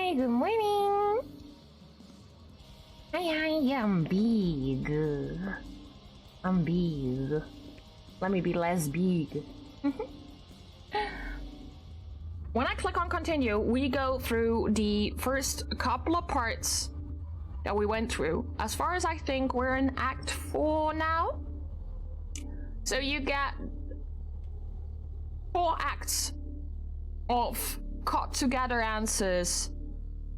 Hi, good morning. Hi, I'm big. I'm big. Let me be less big. When I click on continue, we go through the first couple of parts that we went through. As far as I think, we're in Act 4 now. So you get 4 acts of cut together answers,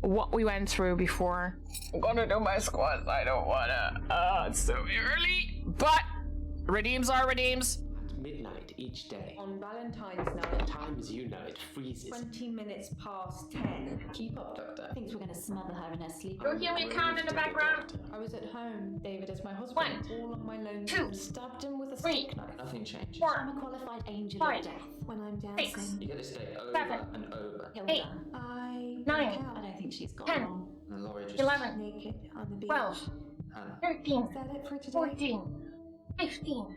what we went through before. I'm gonna do my squats, I don't wanna, it's so early. But redeems are redeems. Midnight each day. On Valentine's night, Time as you know it freezes. 20 minutes past 10. Keep up, Doctor. Thinks we're gonna smother her in her sleep. Don't hear me count in the background. I was at home. David is my husband. 1, all on my lonesome. 2, Stabbed him with a 3, steak knife. Nothing changes. 4, I'm a qualified angel 5, of death. When I'm 6, dancing, You get this day over 7, and over. Hilda. 8, I 9, I don't think she's got 10, wrong. And Laurie just 11, naked on the beach. 12, Hannah. 13, Is that it for today? 14, 15,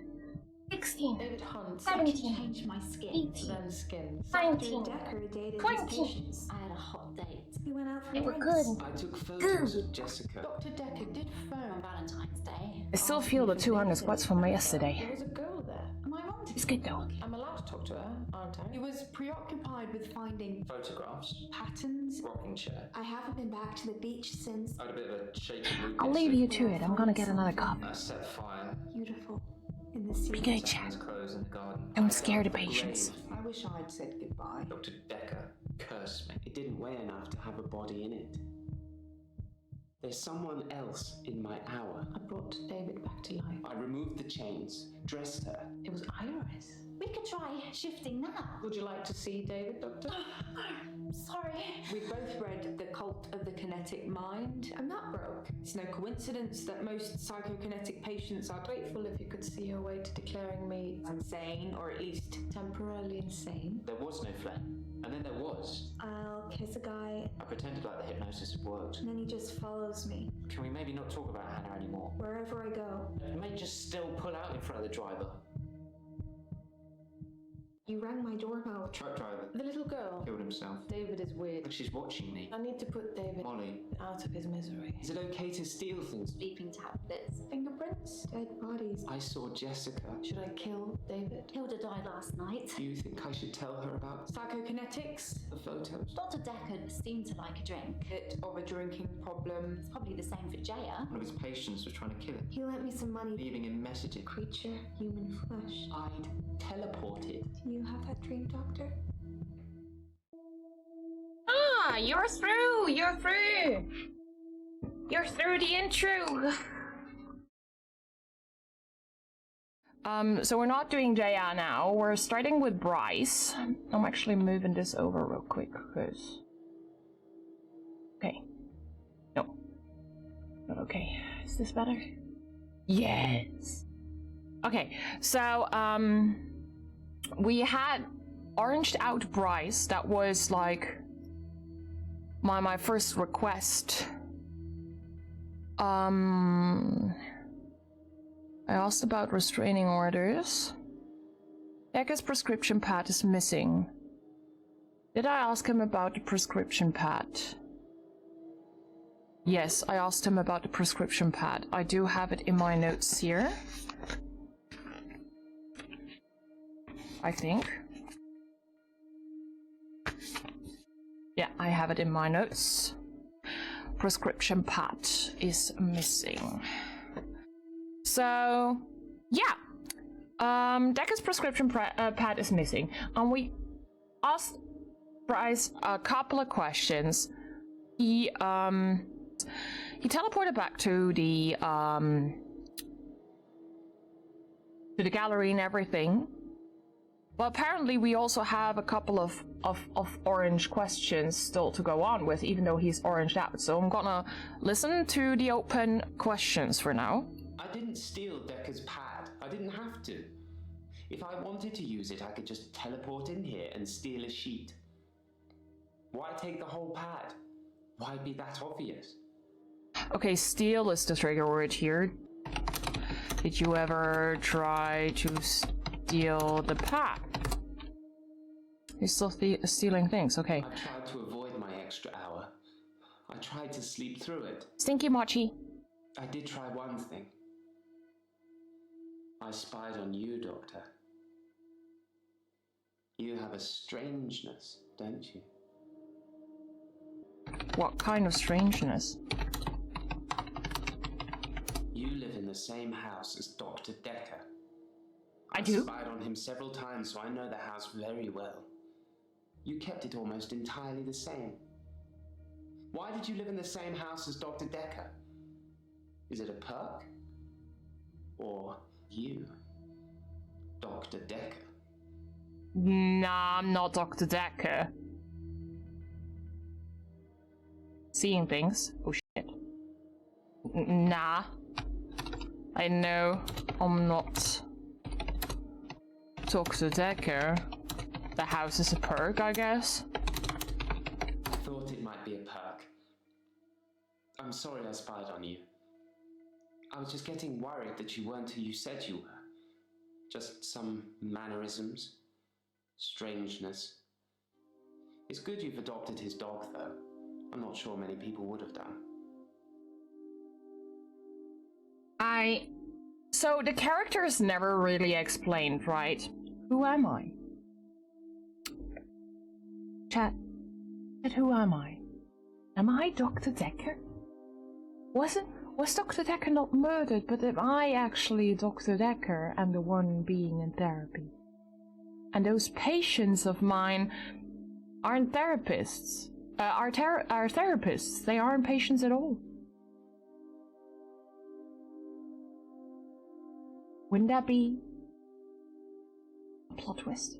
16, David Hunt. 17, Changed my skin. 18, Then skins. 19, Dekker dated 20. his patients. I had a hot date. We went out for They were drinks. good. I took photos of Jessica. Dr. Dekker did On phone. Valentine's Day. I still feel the 200 squats from There yesterday. was a girl there. Am I wrong? It's good though. I'm allowed to talk to her, aren't I? He was preoccupied with finding Photographs. patterns. Rocking chair. I haven't been back to the beach since. I had a bit of a shaky mood. I'll leave you to it. I'm gonna get another cup. I set fire. Beautiful. In the sea. Be good, chat. Hannah's clothes in the garden. Don't I scare the dug a patients. grave. I wish I'd said goodbye. Dr. Dekker cursed me. It didn't weigh enough to have a body in it. There's someone else in my hour. I brought David back to life. I removed the chains, dressed her. It was Iris. We could try shifting now. Would you like to see David, Doctor? Sorry. We both read The Cult of the Kinetic Mind. I'm not broke. It's no coincidence that most psychokinetic patients are grateful if you could see your way to declaring me insane, or at least temporarily insane. There was no flame. And then there was. I'll kiss a guy, I pretended like the hypnosis had worked. and then he just follows me Can we maybe not talk about Hannah anymore? wherever I go. You may just still pull out in front of the driver. You rang my doorbell. Truck driver The little girl. killed himself. David is weird. Like she's watching me. I need to put David Molly, out of his misery. Is it okay to steal things? Sleeping tablets. Fingerprints? Dead bodies. I saw Jessica. Should I kill David? Hilda died last night. Do you think I should tell her about Psychokinetics? the photos? Dr. Dekker seemed to like a drink. Bit of a drinking problem. It's probably the same for Jaya. one of his patients was trying to kill him, He lent me some money. leaving him messages. Creature, human flesh. I'd teleported. Do you have that dream, Doctor? Ah, you're through. You're through. You're through the intro. So we're not doing Jaya now. We're starting with Bryce. I'm actually moving this over real quick because. Okay. No. Not okay. Is this better? Yes. Okay. So we had oranged out Bryce. That was like my first request. I asked about restraining orders. Dekker's prescription pad is missing. Did I ask him about the prescription pad? Yes, I asked him about the prescription pad. I do have it in my notes here. I think. Yeah, I have it in my notes. Prescription pad is missing. So, yeah. Dekker's prescription pad is missing. And we asked Bryce a couple of questions. He teleported back to the gallery and everything. But apparently we also have a couple of orange questions still to go on with, even though he's oranged out. So I'm gonna listen to the open questions for now. I didn't steal Dekker's pad. I didn't have to. If I wanted to use it, I could just teleport in here and steal a sheet. Why take the whole pad? Why be that obvious? Okay, steal is the trigger word here. Did you ever try to steal the pad? He's still stealing things, okay. I tried to avoid my extra hour, tried to sleep through it. Stinky Mochi. I did try one thing. I spied on you, Doctor. You have a strangeness, don't you? What kind of strangeness? You live in the same house as Dr. Dekker. I do? spied on him several times, so I know the house very well. You kept it almost entirely the same. Why did you live in the same house as Dr. Dekker? Is it a perk? Or you, Dr. Dekker? Nah, I'm not Dr. Dekker. Seeing things? Oh shit. Nah. I know I'm not Dr. Dekker. The house is a perk, I guess. I thought it might be a perk. I'm sorry I spied on you. I was just getting worried that you weren't who you said you were. Just some mannerisms, strangeness. It's good you've adopted his dog, though. I'm not sure many people would have done. So the character is never really explained, right? Who am I? Chat, who am I? Am I Dr. Dekker? Was Dr. Dekker not murdered, but am I actually Dr. Dekker and the one being in therapy? And those patients of mine aren't therapists. Are therapists. They aren't patients at all. Wouldn't that be a plot twist?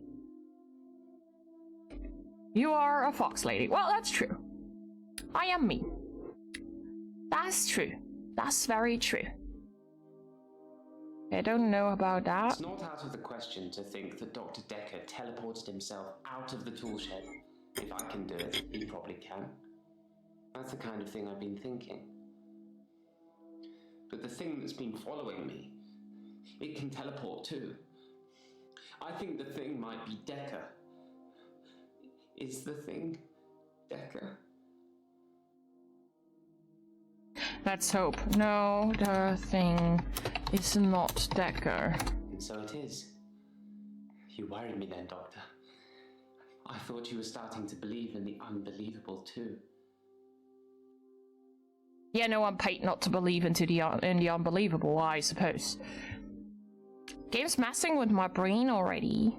You are a fox lady. Well, that's true. I am me. That's true. That's very true. I don't know about that. It's not out of the question to think that Dr. Dekker teleported himself out of the tool shed. If I can do it, he probably can. That's the kind of thing I've been thinking. But the thing that's been following me, it can teleport too. I think the thing might be Dekker. Is the thing Dekker? Let's hope. No, the thing is not Dekker. And so it is. You worried me then, Doctor. I thought you were starting to believe in the unbelievable too. Yeah, no, I'm paid not to believe in the unbelievable, I suppose. Game's messing with my brain already.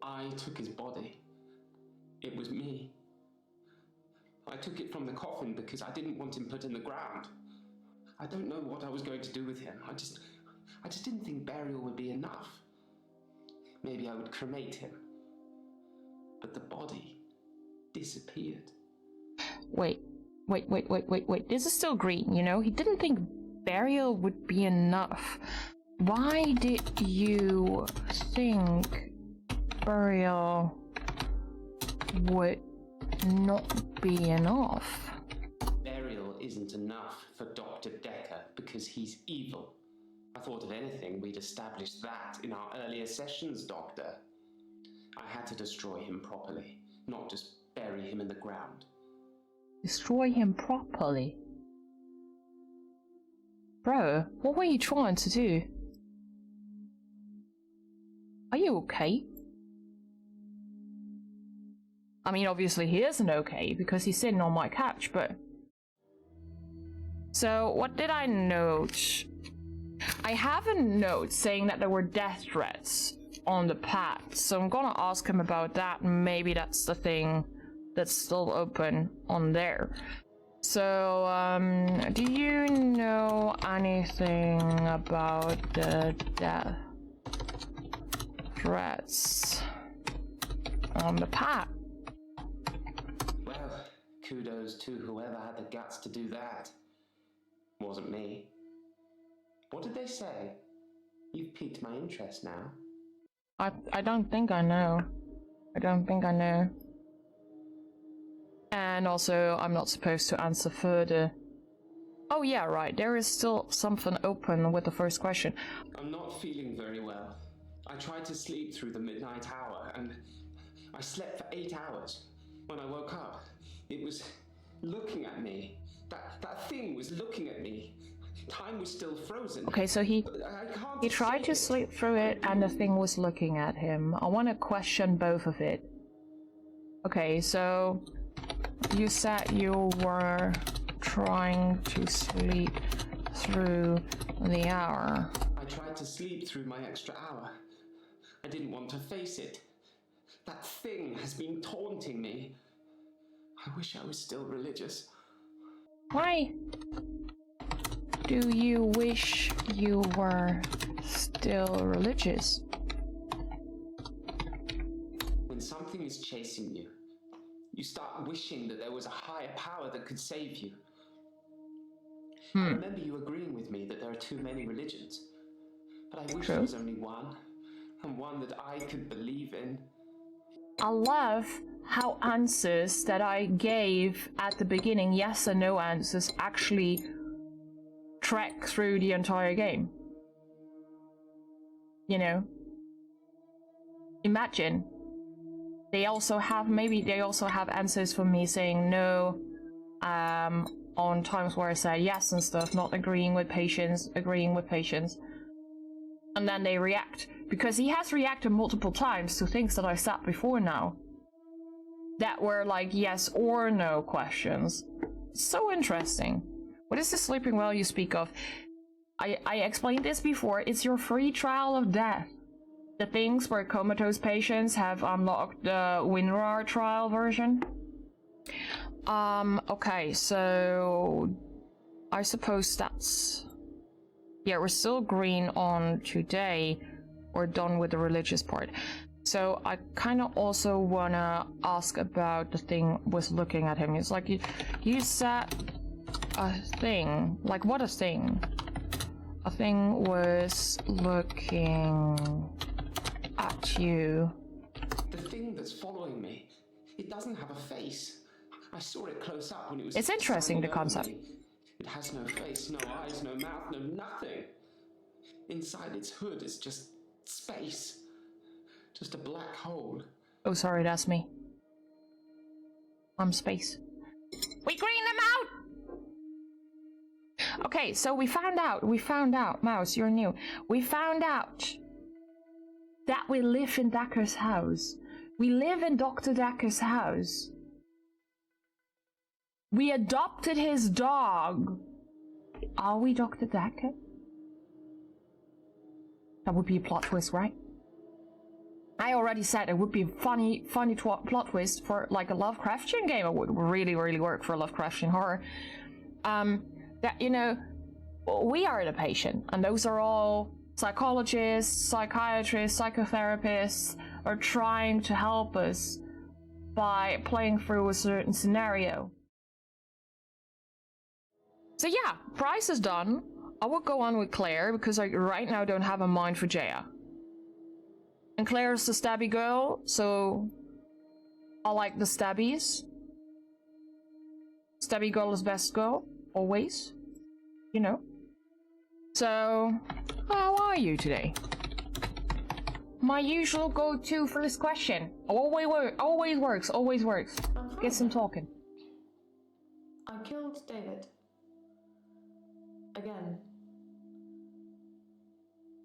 I took his body. It was me. I took it from the coffin because I didn't want him put in the ground. I don't know what I was going to do with him. I just didn't think burial would be enough. Maybe I would cremate him. But the body disappeared. Wait. This is still green, you know? He didn't think burial would be enough. Why did you think burial would not be enough? Burial isn't enough for Dr. Dekker because he's evil. I thought if anything, we'd established that in our earlier sessions, Doctor. I had to destroy him properly, not just bury him in the ground. Destroy him properly? Bro, what were you trying to do? Are you okay? I mean, obviously he isn't okay because he's sitting on my couch, but... So, what did I note? I have a note saying that there were death threats on the pad, so I'm gonna ask him about that. Maybe that's the thing that's still open on there. So, do you know anything about the death threats on the pad? Well, kudos to whoever had the guts to do that. Wasn't me. What did they say? You've piqued my interest now. I don't think I know. I don't think I know. And also, I'm not supposed to answer further. Oh yeah, right, there is still something open with the first question. I'm not feeling very well. I tried to sleep through the midnight hour, and I slept for 8 hours. When I woke up, it was looking at me. That thing was looking at me. Time was still frozen. Okay, so he tried to sleep through it and the thing was looking at him. I want to question both of it. Okay, so you said you were trying to sleep through the hour. I tried to sleep through my extra hour. I didn't want to face it. That thing has been taunting me. I wish I was still religious. Why do you wish you were still religious? When something is chasing you, you start wishing that there was a higher power that could save you. I remember you agreeing with me that there are too many religions. But I wish there was only one, and one that I could believe in. I love how answers that I gave at the beginning, yes and no answers, actually track through the entire game. You know? Imagine. Maybe they also have answers for me saying no, on times where I said yes and stuff, not agreeing with patients. And then they react. Because he has reacted multiple times to things that I said before now. That were like yes or no questions. So interesting. What is the sleeping well you speak of? I explained this before. It's your free trial of death. The things where comatose patients have unlocked the WinRAR trial version. Okay, so I suppose that's... Yeah, we're still green on today. We're done with the religious part. So I kind of also want to ask about the thing was looking at him. It's like you said a thing. Like, what a thing? A thing was looking at you. The thing that's following me, it doesn't have a face. I saw it close up when it was... It's interesting, the standing over concept. me. It has no face, no eyes, no mouth, no nothing. Inside its hood is just space. Just a black hole. Oh, sorry, that's me. I'm space. We green them out! Okay, so we found out, Mouse, you're new. We found out that we live in Dekker's house. We live in Dr. Dekker's house. We adopted his dog. Are we Dr. Dekker? That would be a plot twist, right? I already said it would be a funny plot twist for like a Lovecraftian game. It would really work for a Lovecraftian horror. That, you know, we are the patient, and those are all psychologists, psychiatrists, psychotherapists are trying to help us by playing through a certain scenario. So yeah, Price is done. I will go on with Claire, because I right now don't have a mind for Jaya. And Claire's the stabby girl, so I like the stabbies. Stabby girl is best girl, always. You know. So, how are you today? My usual go-to for this question. Always works. I'm fine. Get some talking. I killed David. Again.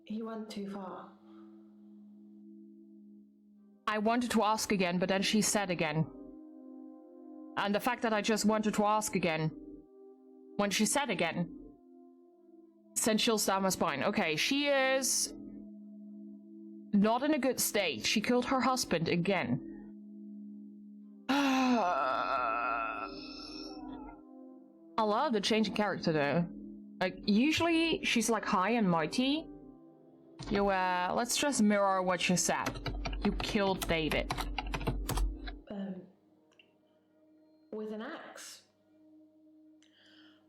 He went too far. I wanted to ask again, but then she said again. And the fact that I just wanted to ask again, when she said again, sent chills down my spine. Okay, she is not in a good state. She killed her husband again. I love the change in character though. Like, usually she's like high and mighty. Let's just mirror what you said. You killed David. With an axe.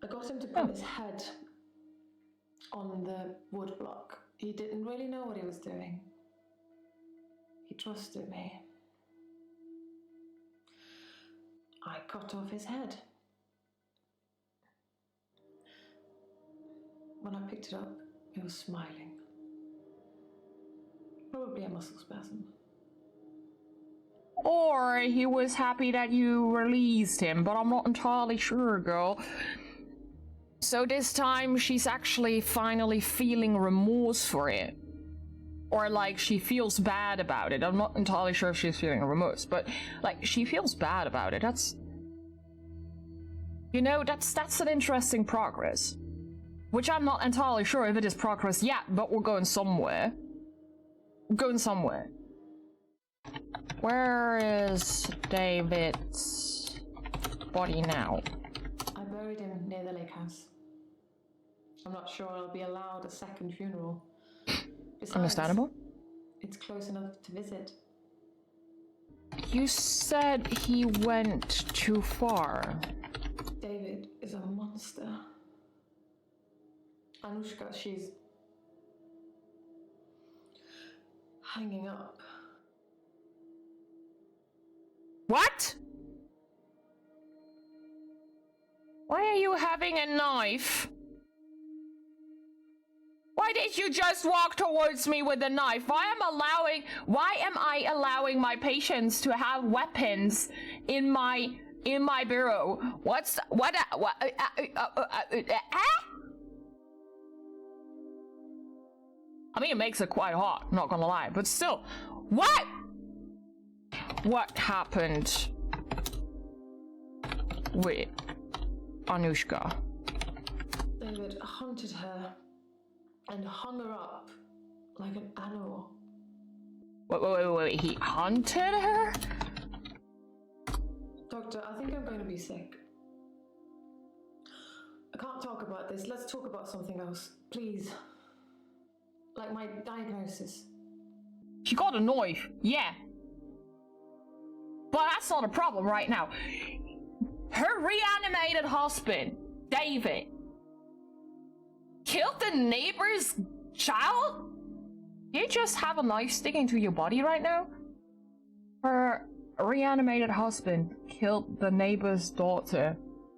I got him to put his head on the wood block. He didn't really know what he was doing. He trusted me. I cut off his head. When I picked it up, he was smiling. Probably a muscle spasm. or he was happy that you released him, but I'm not entirely sure, girl. So this time she's actually finally feeling remorse for it. Or like she feels bad about it. I'm not entirely sure if she's feeling remorse, but like she feels bad about it. That's, you know, that's an interesting progress. Which I'm not entirely sure if it is progress yet, but we're going somewhere. We're going somewhere. Where is David's body now? I buried him near the lake house. I'm not sure I'll be allowed a second funeral. Besides, Understandable. it's close enough to visit. You said he went too far. David is a monster. Anushka, she's hanging up. What? Why are you having a knife? Why did you just walk towards me with a knife? Why am I allowing my patients to have weapons in my bureau? I mean, it makes it quite hot, not gonna lie, but still, what? What happened with Anushka? David hunted her and hung her up like an animal. Wait, he hunted her? Doctor, I think I'm going to be sick. I can't talk about this. Let's talk about something else, please. Like my diagnosis. She got a knife, yeah. But that's not a problem right now. Her reanimated husband, David, killed the neighbor's child? You just have a knife sticking to your body right now? Her reanimated husband killed the neighbor's daughter,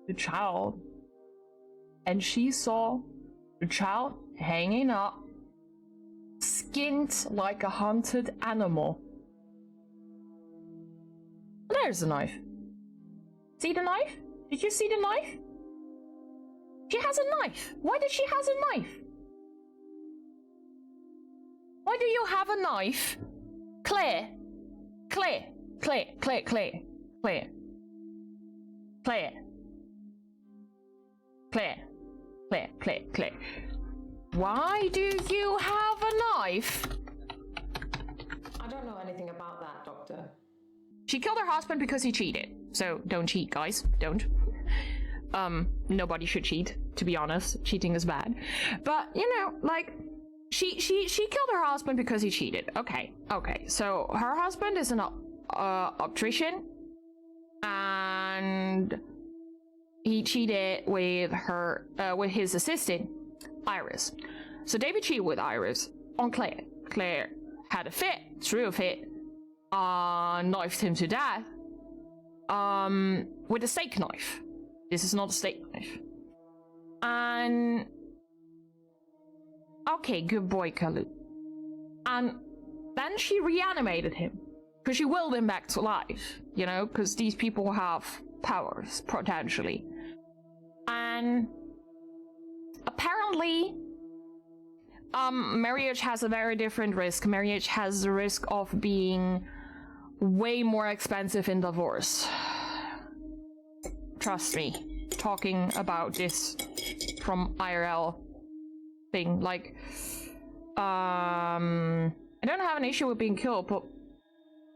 the child. And she saw the child hanging up, skinned like a hunted animal. There's a knife. See the knife? Did you see the knife? She has a knife. Why did she have a knife? Why do you have a knife? Claire. Claire. Claire. Claire. Claire. Claire. Claire. Claire. Claire. Claire. Claire. Why do you have a knife? I don't know anything about that, Doctor. She killed her husband because he cheated. So don't cheat, guys. Don't. Nobody should cheat, to be honest. Cheating is bad. But, you know, like, she killed her husband because he cheated. Okay. So her husband is an optician, and he cheated with her, with his assistant, Iris. So David cheated with Iris on Claire. Claire had a fit, threw a fit, knifed him to death, with a steak knife. This is not a steak knife. And okay, good boy, Kalu. And then she reanimated him because she willed him back to life, you know, because these people have powers potentially. And apparently, marriage has a very different risk. Marriage has the risk of being way more expensive in divorce. Trust me, talking about this from IRL thing, like, I don't have an issue with being killed, but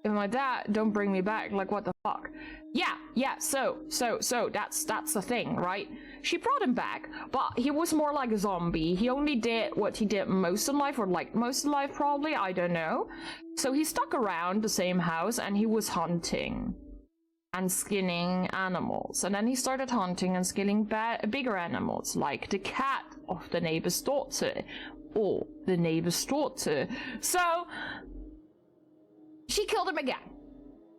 if my dad don't bring me back, like, what the fuck? Yeah, so that's the thing, right? She brought him back, but he was more like a zombie. He only did what he did most of life, or like most of life probably, I don't know. So he stuck around the same house and he was hunting and skinning animals. And then he started hunting and skinning bigger animals, like the cat of the neighbor's daughter, or the neighbor's daughter. So she killed him again.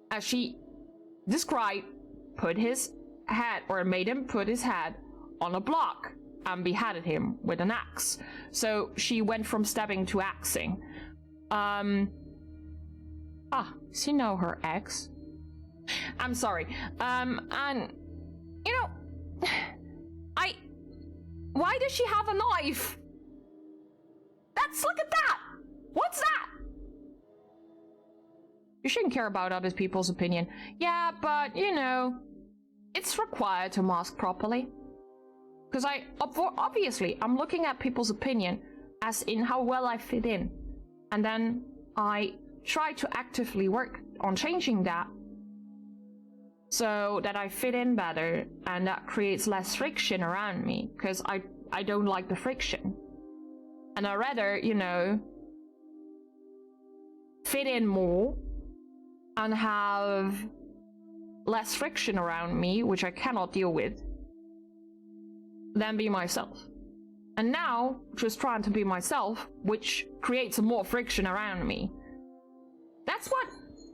As she described, put his head, or made him put his head on a block and beheaded him with an axe. So she went from stabbing to axing. So you know her ex, I'm sorry. And you know, why does she have a knife? Look at that! What's that? You shouldn't care about other people's opinion. Yeah, but you know, it's required to mask properly. Because obviously, I'm looking at people's opinion as in how well I fit in. And then I try to actively work on changing that so that I fit in better and that creates less friction around me. Because I don't like the friction. And I'd rather, you know, fit in more and have less friction around me, which I cannot deal with, than be myself. And now, just trying to be myself, which creates more friction around me. That's what...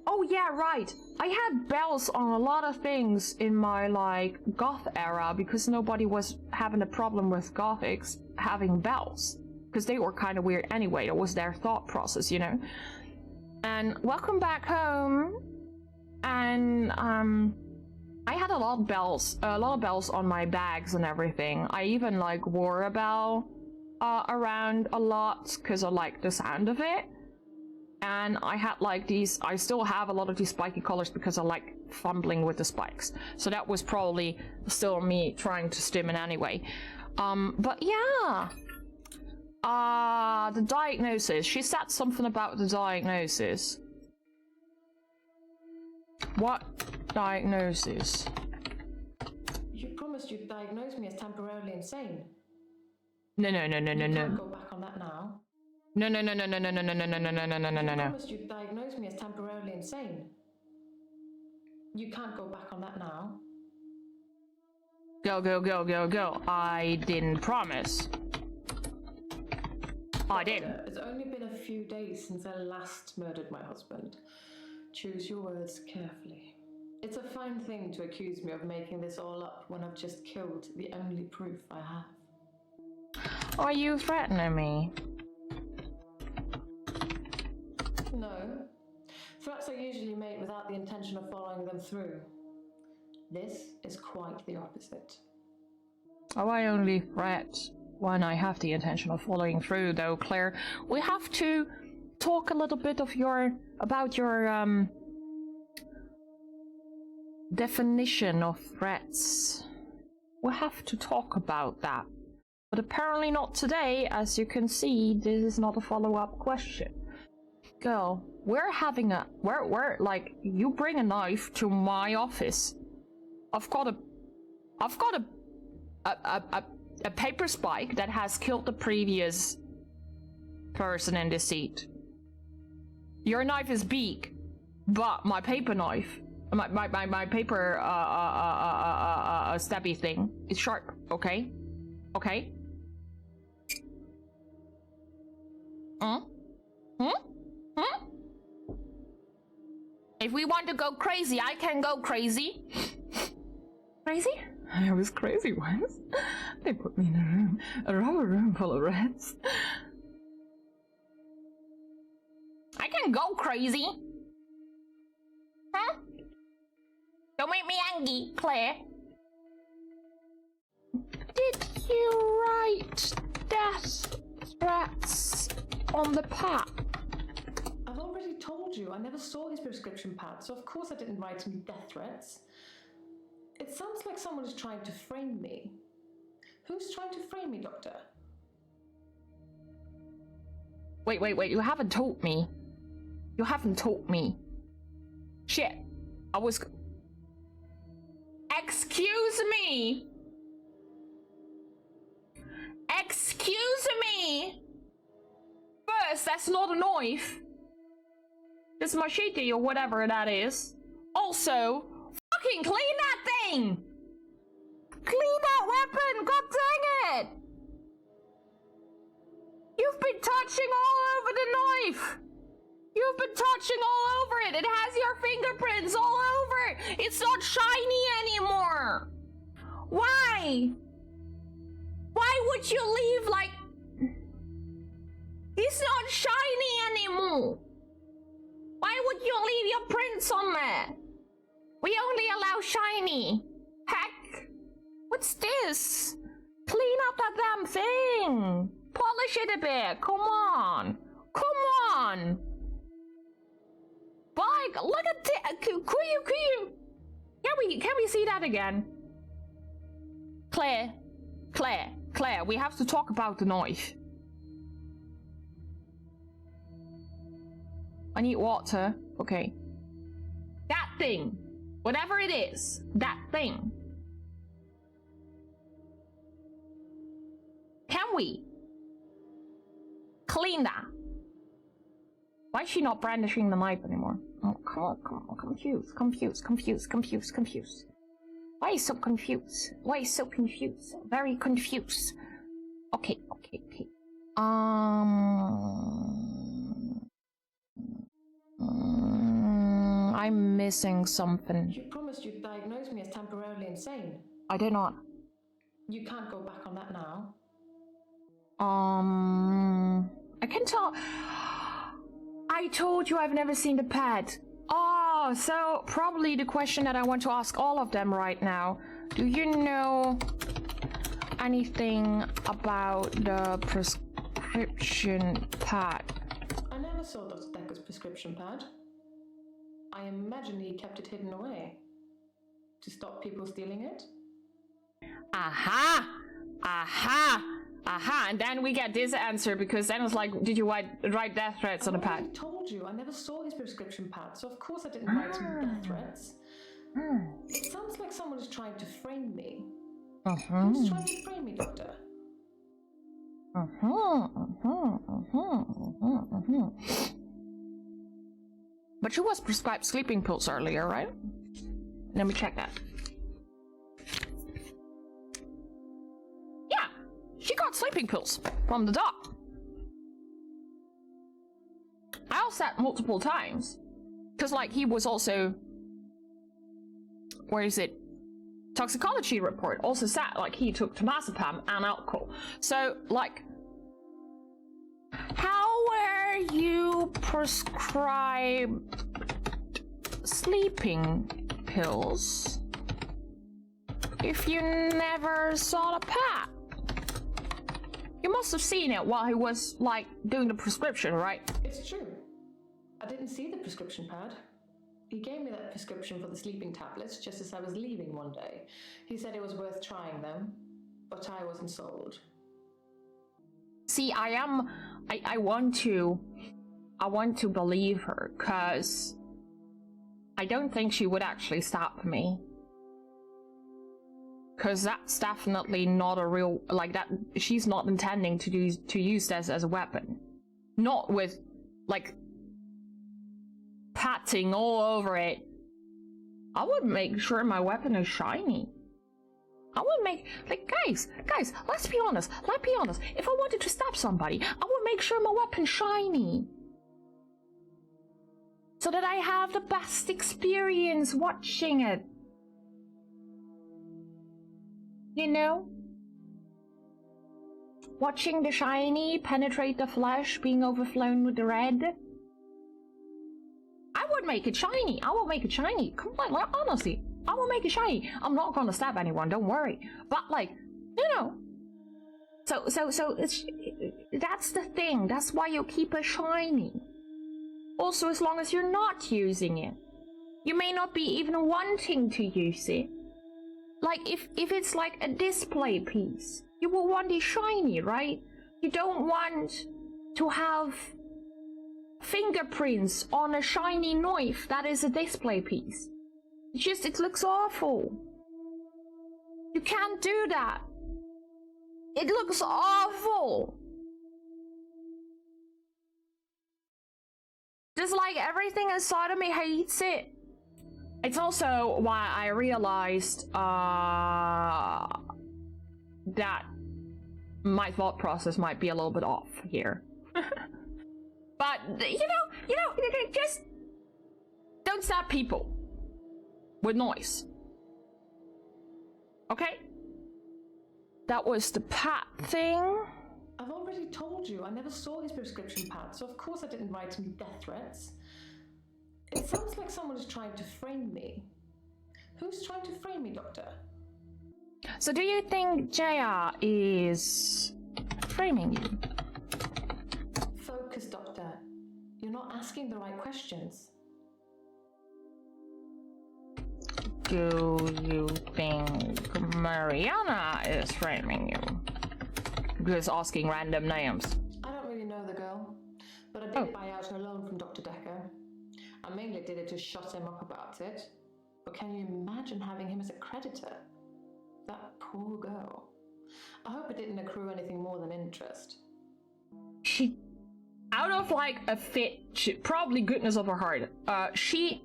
Oh yeah, right. I had bells on a lot of things in my, like, goth era, because nobody was having a problem with gothics having bells. Because they were kind of weird anyway. It was their thought process, you know. And welcome back home. And I had a lot of bells on my bags and everything. I even like wore a bell around a lot because I like the sound of it. And I had like these. I still have a lot of these spiky colors because I like fumbling with the spikes. So that was probably still me trying to stim it anyway. But yeah. The diagnosis. She said something about the diagnosis. What diagnosis? You promised you'd diagnose me as temporarily insane. No. You can't go back on that now. No. You promised you'd diagnose me as temporarily insane. You can't go back on that now. Go. I didn't promise. I did. It's only been a few days since I last murdered my husband. Choose your words carefully. It's a fine thing to accuse me of making this all up when I've just killed the only proof I have. Are you threatening me? No. Threats are usually made without the intention of following them through. This is quite the opposite. Oh, I only threat when I have the intention of following through, though, Claire. We have to talk a little bit about your definition of threats. We have to talk about that. But apparently not today. As you can see, this is not a follow-up question. Girl, we're like, you bring a knife to my office. I've got a paper spike that has killed the previous person in this seat. Your knife is big, but my paper knife, my paper stabby thing is sharp. Okay. If we want to go crazy, I can go crazy. Crazy? I was crazy once. They put me in a rubber room full of rats. I can go crazy. Huh? Don't make me angry, Claire. Did you write death threats on the pad? I've already told you, I never saw his prescription pad, so of course I didn't write any death threats. It sounds like someone is trying to frame me. Who's trying to frame me, Doctor? Wait, you haven't told me. You haven't told me. Shit. I was... Excuse me! Excuse me! First, that's not a knife. This machete or whatever that is. Also, fucking clean that thing! Clean that weapon! God dang it! You've been touching all over the knife! You've been touching all over it! It has your fingerprints all over it! It's not shiny anymore! Why? Why would you leave like... It's not shiny anymore! Why would you leave your prints on there? We only allow shiny. Heck! What's this? Clean up that damn thing. Polish it a bit. Come on. Come on. Bike, look at that. Can we see that again? Claire, we have to talk about the knife. I need water. Okay. That thing. Whatever it is. That thing. Can we clean that? Why is she not brandishing the knife anymore? Oh, come on. Confused. Why is so confused? Very confused. Okay. I'm missing something. You promised you'd diagnose me as temporarily insane. I did not. You can't go back on that now. I can tell. I told you I've never seen the pad. Oh, so probably the question that I want to ask all of them right now. Do you know anything about the prescription pad? I never saw Dr. Dekker's prescription pad. I imagine he kept it hidden away. To stop people stealing it? Aha! And then we get this answer, because then it's like, did you write death threats on the pad? I told you, I never saw his prescription pad, so of course I didn't write some death threats. It sounds like someone is trying to frame me. Who's trying to frame me, Doctor? But she was prescribed sleeping pills earlier, right? Let me check that. Yeah, she got sleeping pills from the doc. I also said multiple times, because like he was also, where is it? Toxicology report also said like he took temazepam and alcohol. So like, how were you prescribed sleeping pills if you never saw the pad? You must have seen it while he was like doing the prescription, right? It's true. I didn't see the prescription pad. He gave me that prescription for the sleeping tablets just as I was leaving one day. He said it was worth trying them, but I wasn't sold. See, I want to believe her, cause I don't think she would actually stop me. Cause that's definitely not a real, like that, she's not intending to use this as a weapon. Not with, like, patting all over it. I would make sure my weapon is shiny. I would make, like, guys, let's be honest. If I wanted to stab somebody, I would make sure my weapon's shiny. So that I have the best experience watching it. You know? Watching the shiny penetrate the flesh, being overflown with the red. I would make it shiny. Come on, like, honestly. I will make it shiny. I'm not gonna stab anyone, don't worry. But like, you know. So it's, that's the thing. That's why you keep it shiny. Also, as long as you're not using it. You may not be even wanting to use it. Like, if it's like a display piece, you will want it shiny, right? You don't want to have fingerprints on a shiny knife that is a display piece. It looks awful. You can't do that. It looks awful. Just like everything inside of me hates it. It's also why I realized that my thought process might be a little bit off here. But you know, just don't stab people with noise. Okay? That was the pat thing. I've already told you, I never saw his prescription pad, so of course I didn't write some death threats. It sounds like someone is trying to frame me. Who's trying to frame me, Doctor? So do you think Jaya is framing you? Focus, Doctor. You're not asking the right questions. Do you think Mariana is framing you? Just asking random names. I don't really know the girl, but I did buy out her loan from Dr. Dekker. I mainly did it to shut him up about it. But can you imagine having him as a creditor? That poor girl. I hope it didn't accrue anything more than interest. She, out of like a fit, probably goodness of her heart, she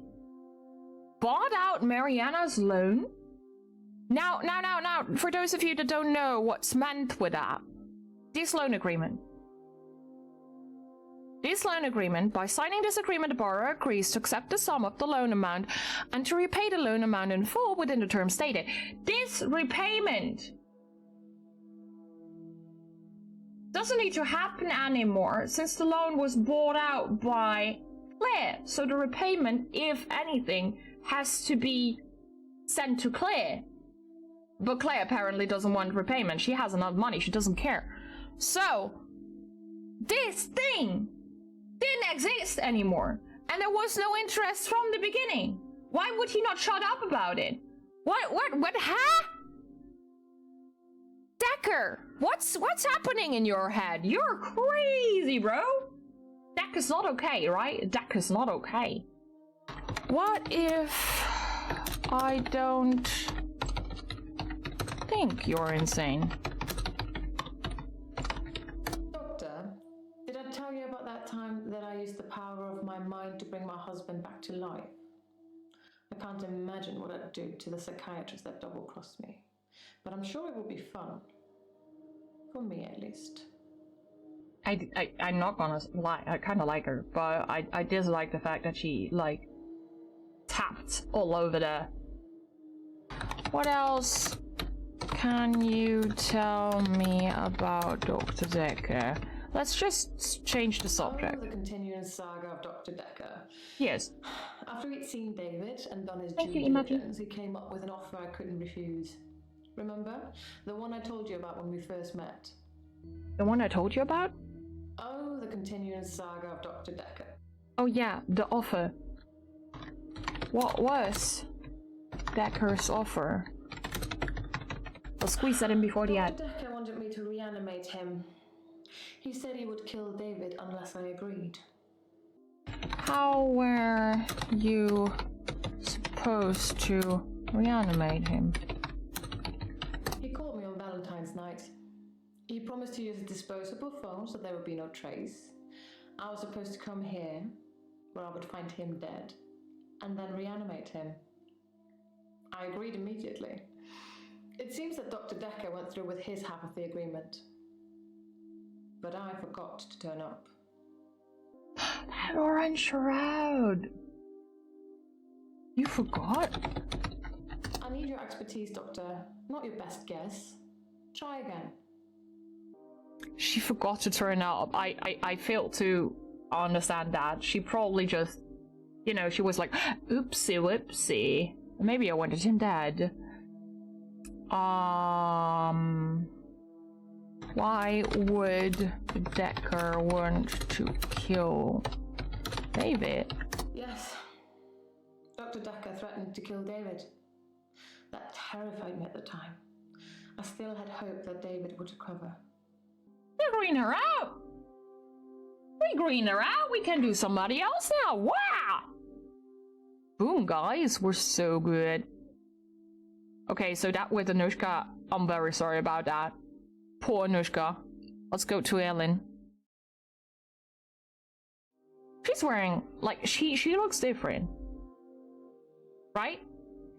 bought out Mariana's loan. Now, for those of you that don't know what's meant with that, this loan agreement, by signing this agreement, the borrower agrees to accept the sum of the loan amount and to repay the loan amount in full within the term stated. This repayment doesn't need to happen anymore since the loan was bought out by Claire. So the repayment, if anything, has to be sent to Claire. But Claire apparently doesn't want repayment. She has enough money. She doesn't care. So this thing didn't exist anymore. And there was no interest from the beginning. Why would he not shut up about it? What, huh? Dekker, what's happening in your head? You're crazy, bro. Dekker's not okay, right? Dekker's not okay. What if I don't think you're insane? Doctor, did I tell you about that time that I used the power of my mind to bring my husband back to life? I can't imagine what I'd do to the psychiatrist that double-crossed me. But I'm sure it will be fun. For me, at least. I'm not gonna lie, I kind of like her, but I dislike the fact that she, like, tapped all over there. What else can you tell me about Dr. Dekker? Let's just change the subject. Oh, the continuing saga of Dr. Dekker. Yes. After he'd seen David and done his Thank due you, Imogen. diligence, he came up with an offer I couldn't refuse. Remember? The one I told you about when we first met. The one I told you about? Oh, the continuing saga of Dr. Dekker. Oh yeah, the offer. What was Dekker's offer? I'll squeeze that in before the ad. Dr. Dekker wanted me to reanimate him. He said he would kill David unless I agreed. How were you supposed to reanimate him? He called me on Valentine's night. He promised to use a disposable phone so there would be no trace. I was supposed to come here, where I would find him dead, and then reanimate him. I agreed immediately. It seems that Dr. Dekker went through with his half of the agreement. But I forgot to turn up. That orange shroud! You forgot? I need your expertise, Doctor. Not your best guess. Try again. She forgot to turn up. I failed to understand that. She probably just, you know, she was like, oopsie whoopsie. Maybe I wanted him dead. Why would Dekker want to kill David? Yes. Dr. Dekker threatened to kill David. That terrified me at the time. I still had hope that David would recover. We green her out! We green her out! We can do somebody else now! Wow! Boom, guys, we're so good. Okay, so that with Anushka, I'm very sorry about that. Poor Anushka. Let's go to Ellen. She's wearing, like, she looks different. Right?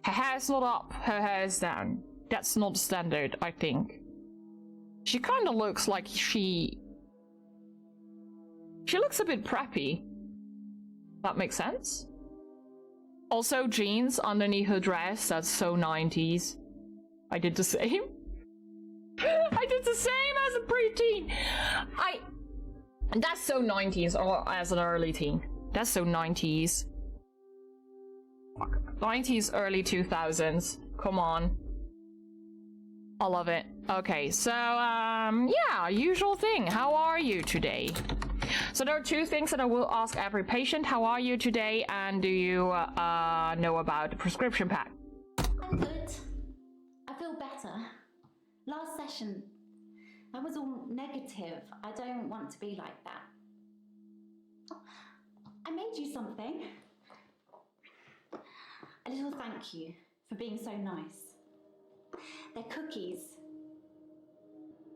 Her hair's not up, her hair's down. That's not standard, I think. She kind of looks like she looks a bit preppy. That makes sense? Also, jeans underneath her dress, that's so 90s. I did the same. I did the same as a preteen. That's so 90s, or as an early teen. That's so 90s. 90s, early 2000s. Come on. I love it. Okay, so, yeah, usual thing. How are you today? So there are two things that I will ask every patient. How are you today? And do you know about the prescription pack? I'm good. I feel better. Last session, I was all negative. I don't want to be like that. I made you something. A little thank you for being so nice. They're cookies.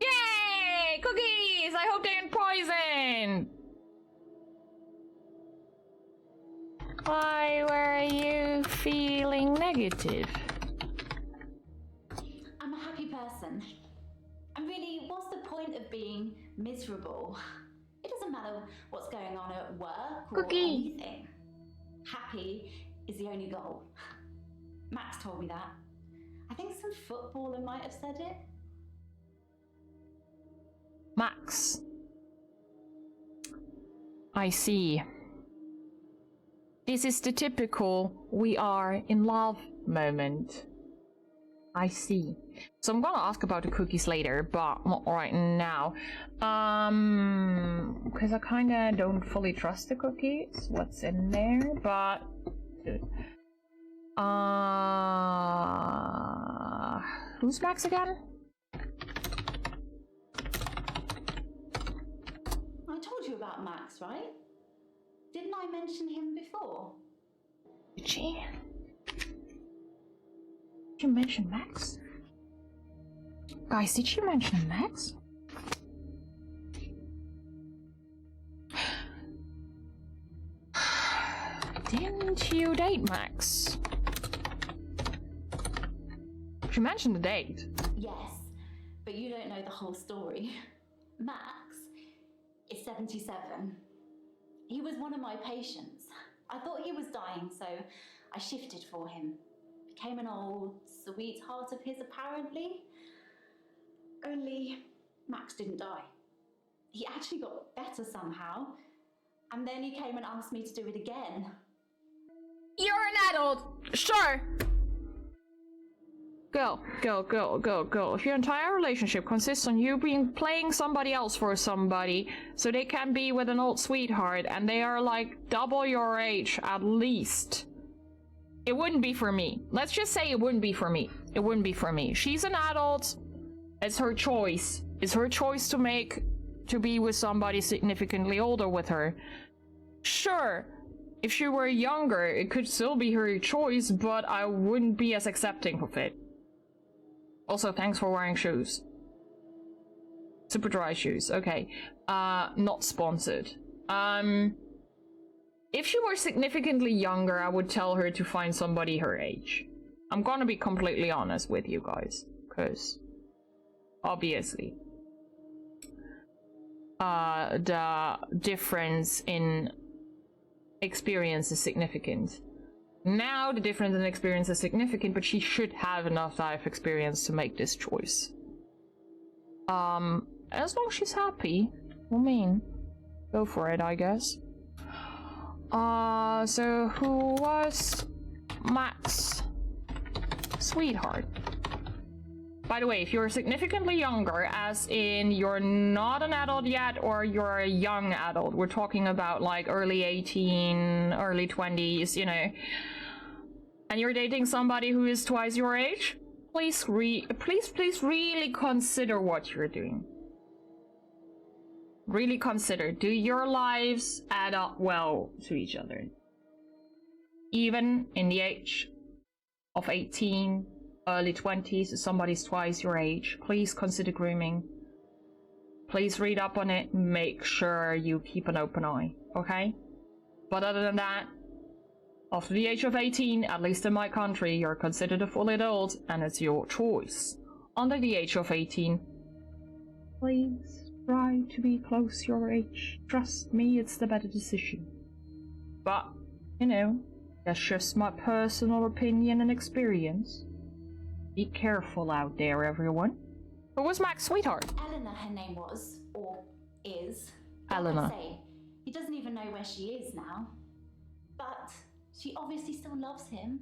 Yay! Cookies! I hope they aren't poisoned! Why were you feeling negative? I'm a happy person. And really, what's the point of being miserable? It doesn't matter what's going on at work or Cookie. anything. Happy is the only goal. Max told me that. I think some footballer might have said it. Max. I see. This is the typical we are in love moment. I see. So I'm gonna ask about the cookies later, but not right now. Because I kinda don't fully trust the cookies, what's in there, but... who's Max again? I told you about Max, right? Didn't I mention him before? Did she? Did you mention Max? Guys, did she mention Max? Didn't you date Max? She mentioned the date. Yes, but you don't know the whole story. Max is 77. He was one of my patients. I thought he was dying, so I shifted for him. Became an old sweetheart of his, apparently. Only Max didn't die. He actually got better somehow. And then he came and asked me to do it again. You're an adult! Sure! Go. If your entire relationship consists on you playing somebody else for somebody, so they can be with an old sweetheart, and they are like double your age at least, it wouldn't be for me. Let's just say it wouldn't be for me. It wouldn't be for me. She's an adult. It's her choice. It's her choice to make, to be with somebody significantly older with her. Sure, if she were younger, it could still be her choice, but I wouldn't be as accepting of it. Also, thanks for wearing shoes. Super dry shoes, okay. Not sponsored. If she were significantly younger, I would tell her to find somebody her age. I'm gonna be completely honest with you guys, because obviously the difference in experience is significant. Now the difference in experience is significant, but she should have enough life experience to make this choice. As long as she's happy, I mean, go for it, I guess. So who was Max? Sweetheart. By the way, if you're significantly younger, as in you're not an adult yet or you're a young adult, we're talking about like early 18, early 20s, you know, and you're dating somebody who is twice your age, please really consider what you're doing. Really consider, do your lives add up well to each other? Even in the age of 18, early 20s, if somebody's twice your age, please consider grooming. Please read up on it, make sure you keep an open eye, okay? But other than that, after the age of 18, at least in my country, you're considered a full adult, and it's your choice. Under the age of 18, please try to be close your age. Trust me, it's the better decision. But, you know, that's just my personal opinion and experience. Be careful out there, everyone. Who was Mac's sweetheart? Eleanor, her name was, or is. Eleanor. Like I say, he doesn't even know where she is now. But She obviously still loves him.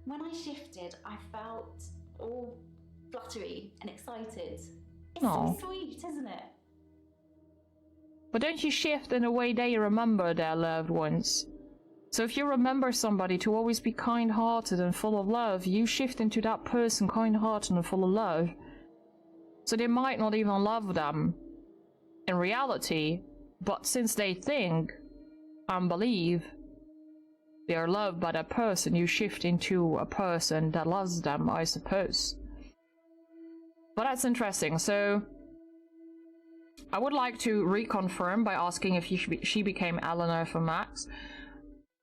When I shifted, I felt all fluttery and excited. It's Aw. so sweet, isn't it? But don't you shift in a way they remember their loved ones? So if you remember somebody to always be kind-hearted and full of love, you shift into that person kind-hearted and full of love. So they might not even love them in reality, but since they think and believe they are loved by that person, you shift into a person that loves them, I suppose. But that's interesting. So I would like to reconfirm by asking if she became Eleanor for Max.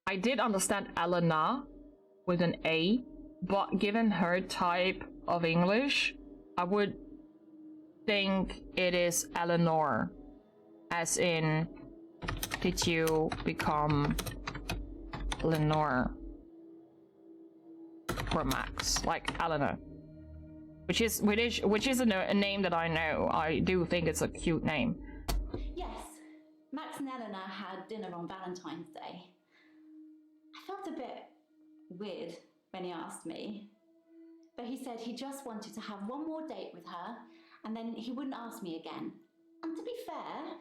I did understand Elena with an A, but given her type of English, I would think it is Eleanor. As in, did you become Lenore for Max? Like Eleanor. Which is a name that I know. I do think it's a cute name. Yes, Max and Eleanor had dinner on Valentine's Day. I felt a bit weird when he asked me, but he said he just wanted to have one more date with her and then he wouldn't ask me again. And to be fair,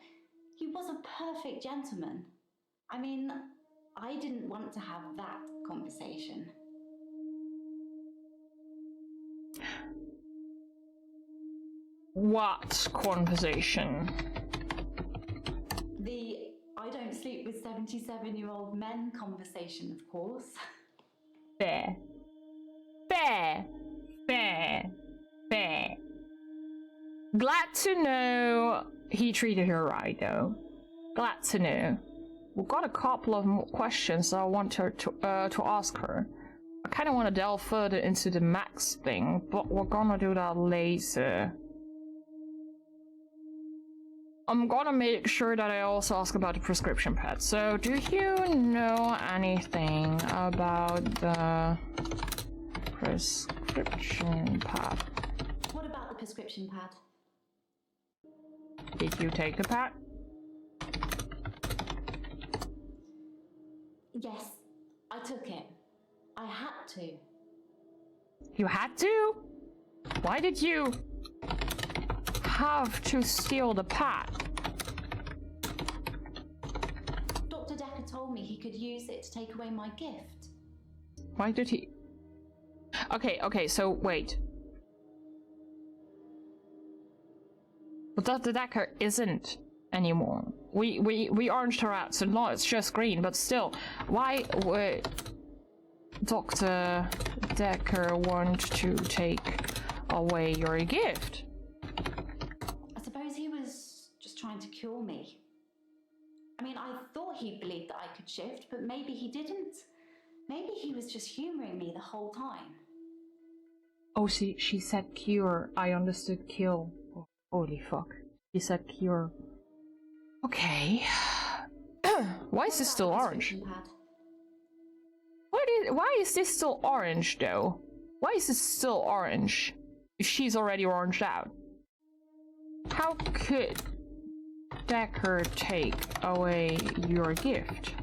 he was a perfect gentleman. I mean, I didn't want to have that conversation. What conversation? The I don't sleep with 77-year-old men conversation, of course. Fair. Fair. Fair. Fair. Glad to know he treated her right, though. Glad to know. We've got a couple of more questions I want her to ask her. I kind of want to delve further into the Max thing, but we're gonna do that later. I'm gonna make sure that I also ask about the prescription pad. So, do you know anything about the prescription pad? What about the prescription pad? Did you take the pad? Yes, I took it. I had to. You had to? Why did you have to steal the pad? Dr. Dekker told me he could use it to take away my gift. Why did he? Okay, so wait. But Dr. Dekker isn't anymore. We oranged her out, so now it's just green, but still, why would Dr. Dekker want to take away your gift? I suppose he was just trying to cure me. I mean, I thought he believed that I could shift, but maybe he didn't. Maybe he was just humoring me the whole time. Oh, see, she said cure. I understood kill. Oh, holy fuck. She said cure. Okay. Why is this still orange? Why is this still orange, though? Why is this still orange? If she's already oranged out. How could Dekker take away your gift?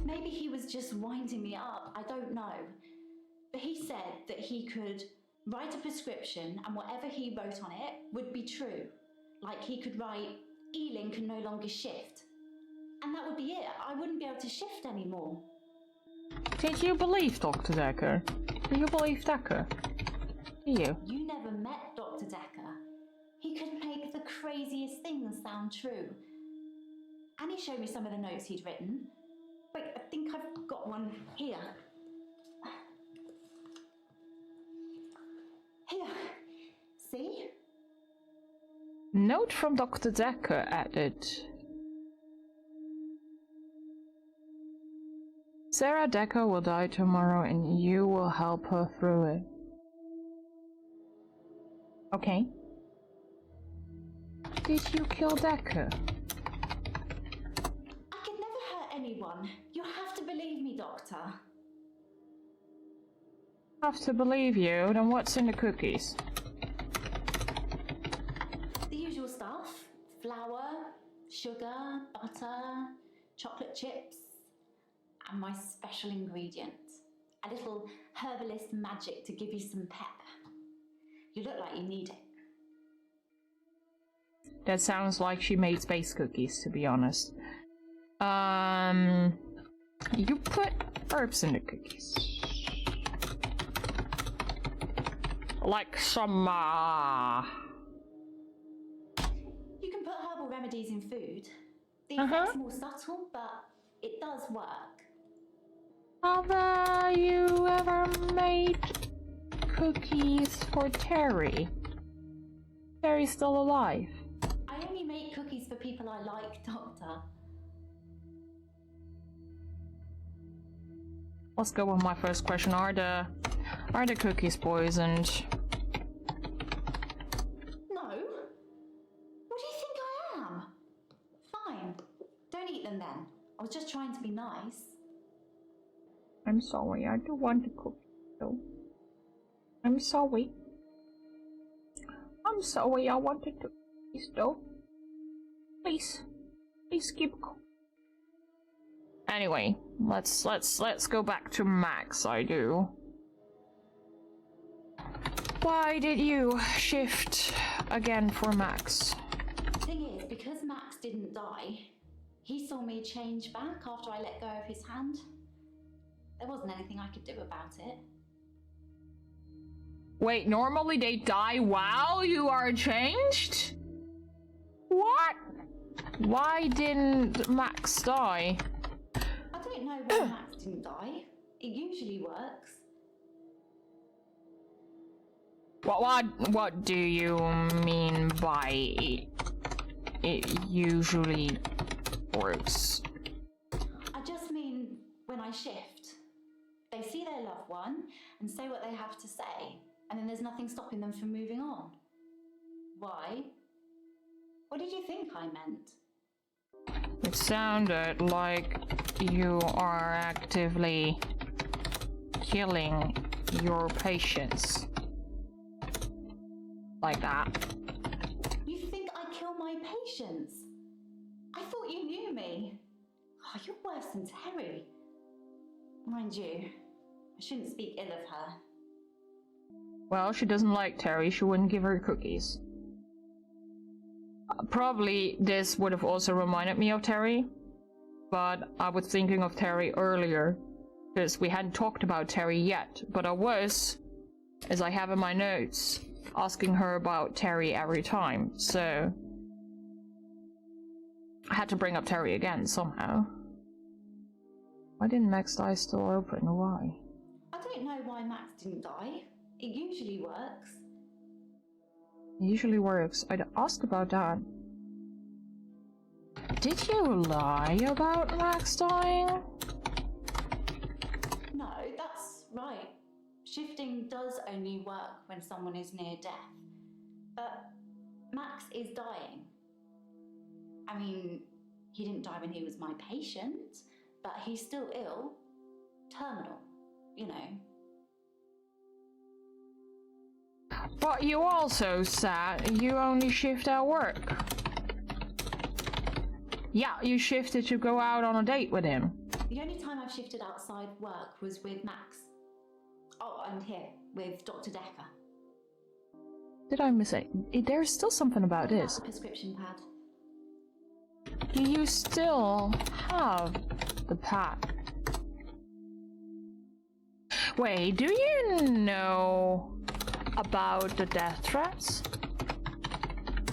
Maybe he was just winding me up, I don't know. But he said that he could write a prescription and whatever he wrote on it would be true. Like he could write, Elin can no longer shift. And that would be it. I wouldn't be able to shift anymore. Did you believe Dr. Dekker? Do you believe Dekker? Do you? You never met Dr. Dekker. He could make the craziest things sound true. And he showed me some of the notes he'd written. Wait, I think I've got one here. Here. See? Note from Dr. Dekker added. Sarah Dekker will die tomorrow and you will help her through it. Okay. Did you kill Dekker? I could never hurt anyone. You have to believe me, Doctor. Have to believe you, then what's in the cookies? The usual stuff. Flour, sugar, butter, chocolate chips, and my special ingredient. A little herbalist magic to give you some pep. You look like you need it. That sounds like she made space cookies, to be honest. You put herbs in the cookies. Like some, You can put herbal remedies in food. The effect's more subtle, but it does work. Have you ever made cookies for Terry? Terry's still alive. I only make cookies for people I like, Doctor. Let's go with my first question. Are the cookies poisoned? No. What do you think I am? Fine. Don't eat them then. I was just trying to be nice. I'm sorry, I don't want to cook though. I'm sorry. I'm sorry, I wanted to cookies though. Please keep cooking. Anyway, let's go back to Max. I do. Why did you shift again for Max? Thing is, because Max didn't die, he saw me change back after I let go of his hand. There wasn't anything I could do about it. Wait, normally they die while you are changed? What? Why didn't Max die? I don't know why Max didn't die. It usually works. What do you mean by it usually works? I just mean when I shift, they see their loved one and say what they have to say, and then there's nothing stopping them from moving on. Why? What did you think I meant? It sounded like you are actively killing your patients. Like that. You think I kill my patients? I thought you knew me. Oh, you're worse than Terry. Mind you, I shouldn't speak ill of her. Well, she doesn't like Terry, she wouldn't give her cookies. Probably this would have also reminded me of Terry, but I was thinking of Terry earlier, because we hadn't talked about Terry yet, but I was, as I have in my notes, asking her about Terry every time, so I had to bring up Terry again somehow. Why didn't Max die still open? Why? I don't know why Max didn't die. It usually works. It usually works. I'd ask about that. Did you lie about Max dying? No, that's right. Shifting does only work when someone is near death. But Max is dying. I mean, he didn't die when he was my patient, but he's still ill. Terminal, you know. But you also said you only shift at work. Yeah, you shifted to go out on a date with him. The only time I've shifted outside work was with Max. Oh, and here, with Dr. Dekker. Did I miss it? There's still something about What this. the prescription pad? Do you still have the pad? Wait, do you know about the death threats?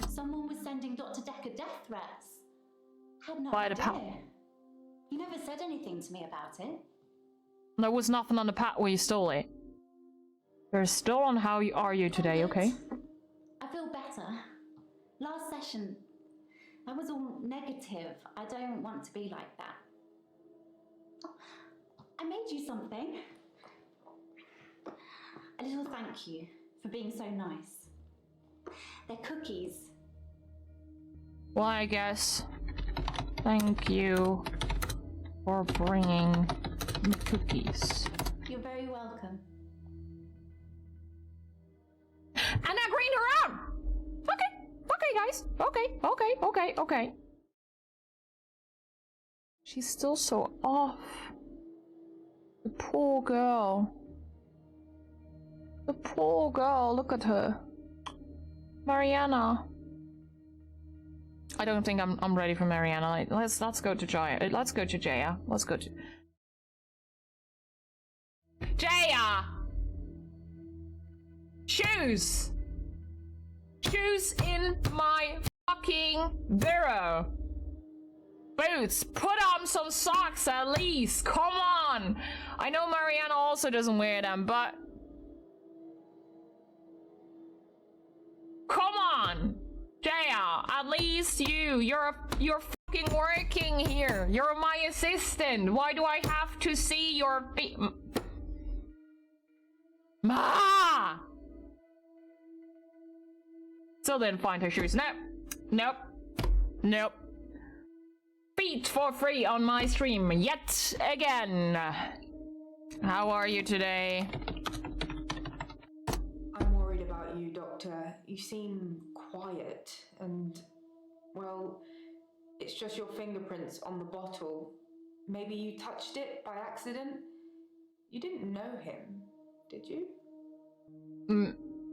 Someone was sending Dr. Dekker death threats. Had no By the idea. He never said anything to me about it. There was nothing on the pad where you stole it. You're still on how are you today, okay? I feel better. Last session, that was all negative. I don't want to be like that. I made you something. A little thank you for being so nice. They're cookies. Well, I guess. Thank you for bringing me cookies. You're very welcome. And I greened her out! Okay, guys. Okay. She's still so off. The poor girl. The poor girl, look at her. Mariana. I don't think I'm ready for Mariana. Let's go to Jaya. Let's go to Jaya. Let's go to Jaya! Shoes! Shoes in my fucking bureau! Boots! Put on some socks at least! Come on! I know Mariana also doesn't wear them, but... Come on! Jaya, at least you're fucking working here. You're my assistant. Why do I have to see your feet? Ma! Still didn't find her shoes. Nope. Nope. Nope. Feet for free on my stream yet again. How are you today? I'm worried about you, Doctor. You seem quiet and, well, it's just your fingerprints on the bottle. Maybe you touched it by accident? You didn't know him, did you?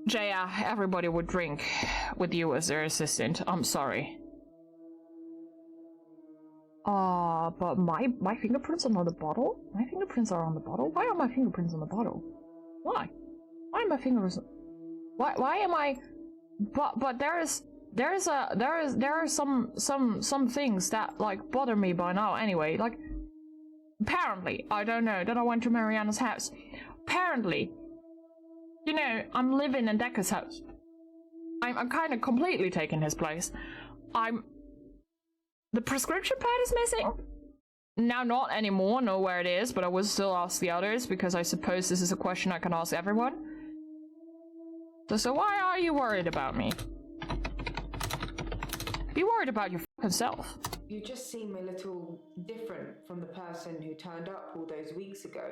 Jaya, everybody would drink with you as their assistant. I'm sorry. But my fingerprints are on the bottle? My fingerprints are on the bottle? Why are my fingerprints on the bottle? Why? Why are my fingers... Why am I... But there are some things that, like, bother me by now anyway. Like, apparently, I don't know, then I went to Mariana's house. Apparently, you know, I'm living in Dekker's house. I'm kind of completely taking his place. The prescription pad is missing? Now not anymore, know where it is, but I will still ask the others, because I suppose this is a question I can ask everyone. So why are you worried about me? Be worried about your fucking self. You just seem a little different from the person who turned up all those weeks ago.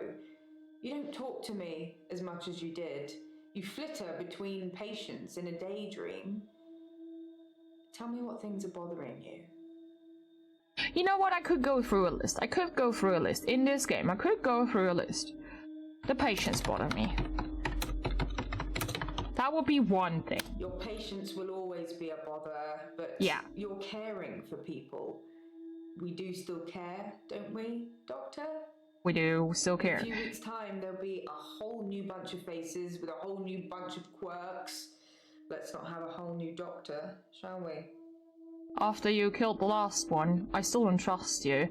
You don't talk to me as much as you did. You flitter between patients in a daydream. Tell me what things are bothering you. You know what? I could go through a list. I could go through a list. In this game, I could go through a list. The patients bother me. That would be one thing. Your patients will always be a bother, but yeah, you're caring for people. We do still care, don't we, Doctor? We do still care. In a few weeks' time, there'll be a whole new bunch of faces with a whole new bunch of quirks. Let's not have a whole new Doctor, shall we? After you killed the last one, I still don't trust you.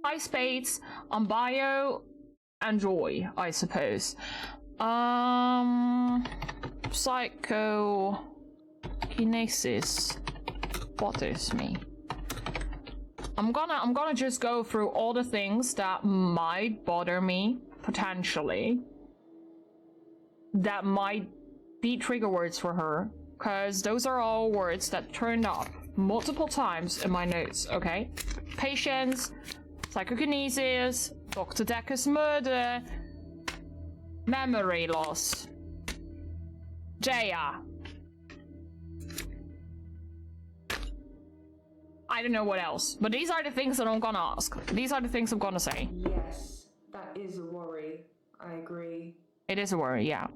High Spades, Bio, and Joy, I suppose. Psychokinesis bothers me. I'm gonna just go through all the things that might bother me, potentially. That might be trigger words for her, because those are all words that turned up multiple times in my notes, okay? Patience, psychokinesis, Dr. Dekker's murder, memory loss. Jaya. I don't know what else, but these are the things that I'm gonna ask. These are the things I'm gonna say. Yes, that is a worry. I agree. It is a worry, yeah.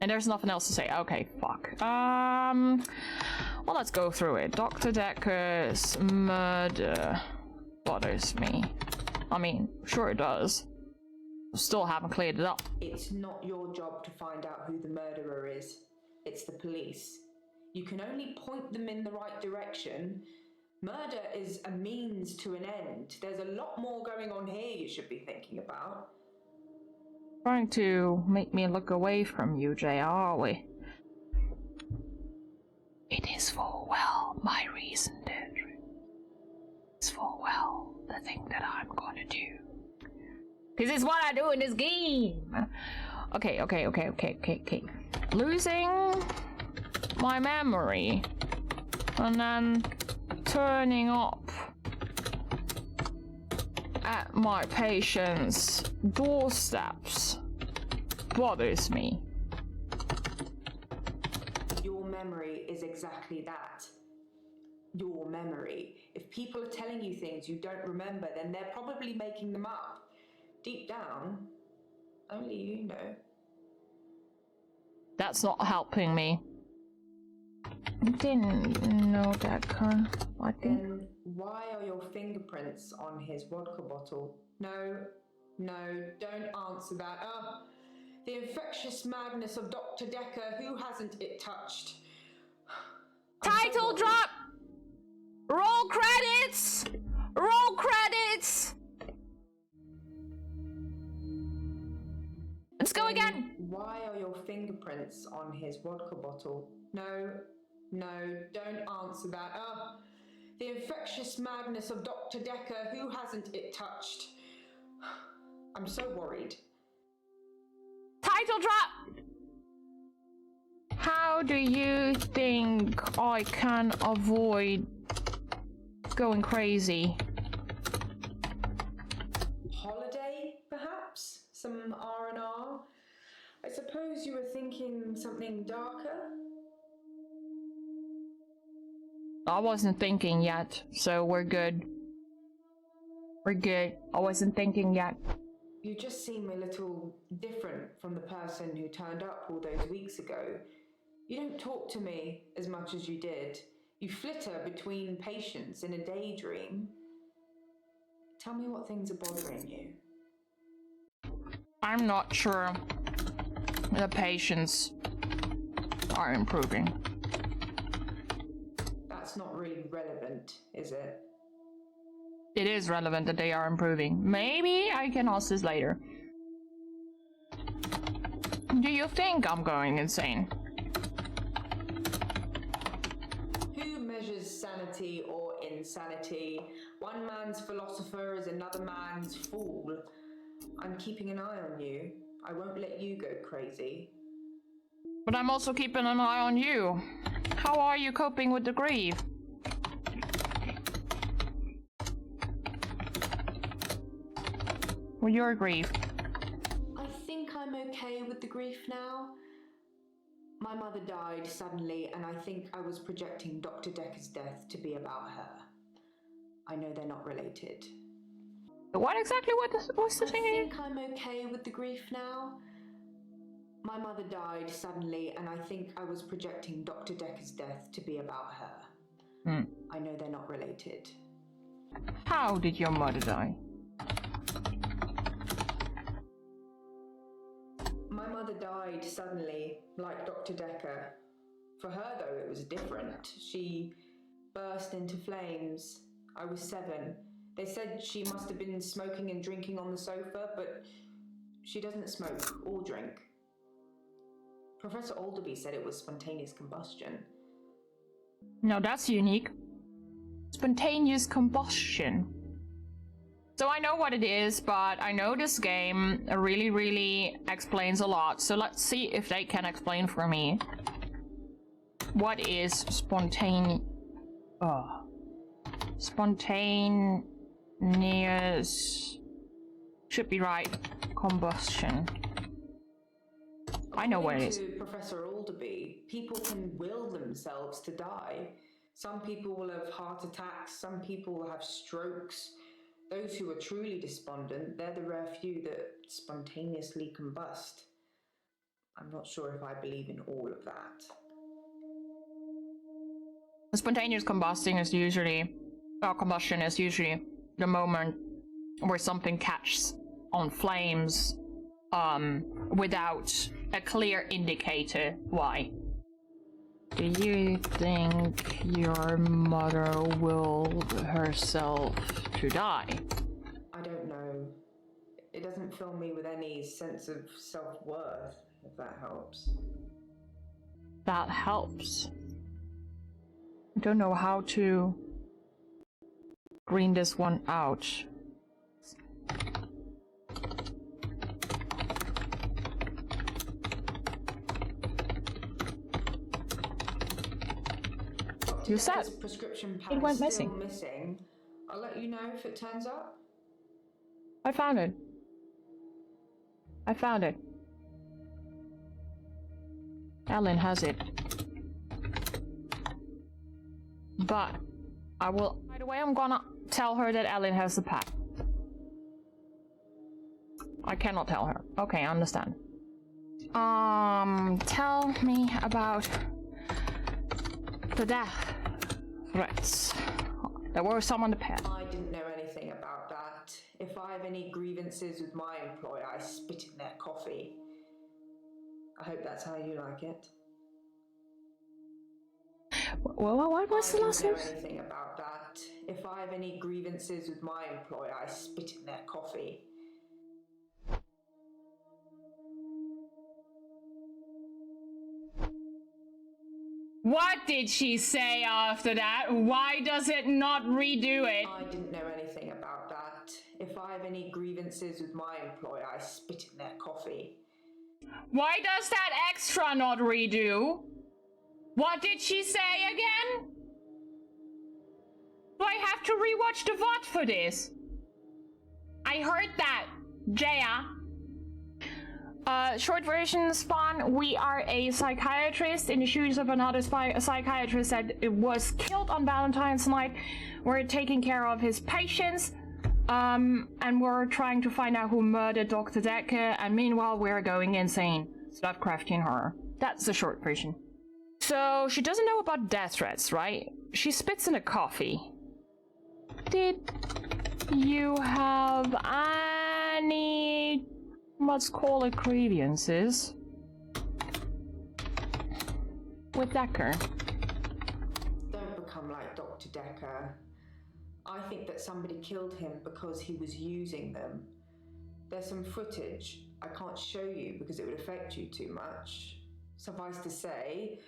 And there's nothing else to say. Okay, fuck. Well, let's go through it. Dr. Dekker's murder bothers me. I mean, sure it does. Still haven't cleared it up. It's not your job to find out who the murderer is. It's the police. You can only point them in the right direction. Murder is a means to an end. There's a lot more going on here you should be thinking about. Trying to make me look away from you, Jay, are we? It is full well my reason, Dekker. It's full well the thing that I'm gonna do. Cause it's what I do in this game! Okay. Losing my memory and then turning up at my patient's doorsteps bothers me. Your memory is exactly that. Your memory. If people are telling you things you don't remember, then they're probably making them up. deep down, only you know. That's not helping me. I didn't know that, Con. I think. Then why are your fingerprints on his vodka bottle? No, don't answer that. Oh, the infectious madness of Dr. Dekker. Who hasn't it touched? I'm so Title worried. drop! Roll credits! Roll credits! Let's go again! Why are your fingerprints on his vodka bottle? No, don't answer that. Oh, the infectious madness of Dr. Dekker. Who hasn't it touched? I'm so worried. Title drop! How do you think I can avoid going crazy? Holiday, perhaps? Some R&R? I suppose you were thinking something darker? I wasn't thinking yet, so we're good. We're good. I wasn't thinking yet. You just seem a little different from the person who turned up all those weeks ago. You don't talk to me as much as you did. You flitter between patients in a daydream. Tell me what things are bothering you. I'm not sure the patients are improving. That's not really relevant, is it? It is relevant that they are improving. Maybe I can ask this later. Do you think I'm going insane? Who measures sanity or insanity? One man's philosopher is another man's fool. I'm keeping an eye on you. I won't let you go crazy. But I'm also keeping an eye on you. How are you coping with the grief? With your grief? I think I'm okay with the grief now. My mother died suddenly, and I think I was projecting Dr. Dekker's death to be about her. I know they're not related. What exactly what's the I thing? think I'm okay with the grief now. My mother died suddenly, and I think I was projecting Dr. Dekker's death to be about her. I know they're not related. How did your mother die? My mother died suddenly, like Dr. Dekker. For her, though, it was different. She burst into flames. I was 7. They said she must have been smoking and drinking on the sofa, but she doesn't smoke or drink. Professor Alderby said it was spontaneous combustion. No, that's unique. Spontaneous combustion. So I know what it is, but I know this game really explains a lot. So let's see if they can explain for me. What is spontaneous should be right. Combustion. I know what it is. According to Professor Alderby, people can will themselves to die. Some people will have heart attacks, some people will have strokes. Those who are truly despondent, they're the rare few that spontaneously combust. I'm not sure if I believe in all of that. Spontaneous combustion is usually the moment where something catches on flames without a clear indicator why. Do you think your mother willed herself to die? I don't know. It doesn't fill me with any sense of self-worth, if that helps. That helps. I don't know how to green this one out. You said His prescription pad it went is still missing. missing. I'll let you know if it turns up. I found it. I found it. Ellen has it. But I will. By the way, I'm gonna tell her that Ellen has the pad. I cannot tell her. Okay, I understand. Tell me about the death threats. There were some on the pad. I didn't know anything about that. If I have any grievances with my employer, I spit in their coffee. I hope that's how you like it. Well, what was the last I name? didn't know anything about that. If I have any grievances with my employer, I spit in their coffee. What did she say after that? Why does it not redo it? I didn't know anything about that. If I have any grievances with my employer, I spit in their coffee. Why does that extra not redo? What did she say again? Do I have to rewatch the VOD for this? I heard that, Jaya. Short version, Spawn, we are a psychiatrist in the shoes of another psychiatrist that was killed on Valentine's night. We're taking care of his patients, and we're trying to find out who murdered Dr. Dekker, and meanwhile we're going insane. Lovecraftian horror. That's the short version. So, she doesn't know about death threats, right? She spits in a coffee. Did you have any... let's call it grievances with Dekker? Don't become like Dr. Dekker. I think that somebody killed him because he was using them. There's some footage I can't show you because it would affect you too much. Suffice to say,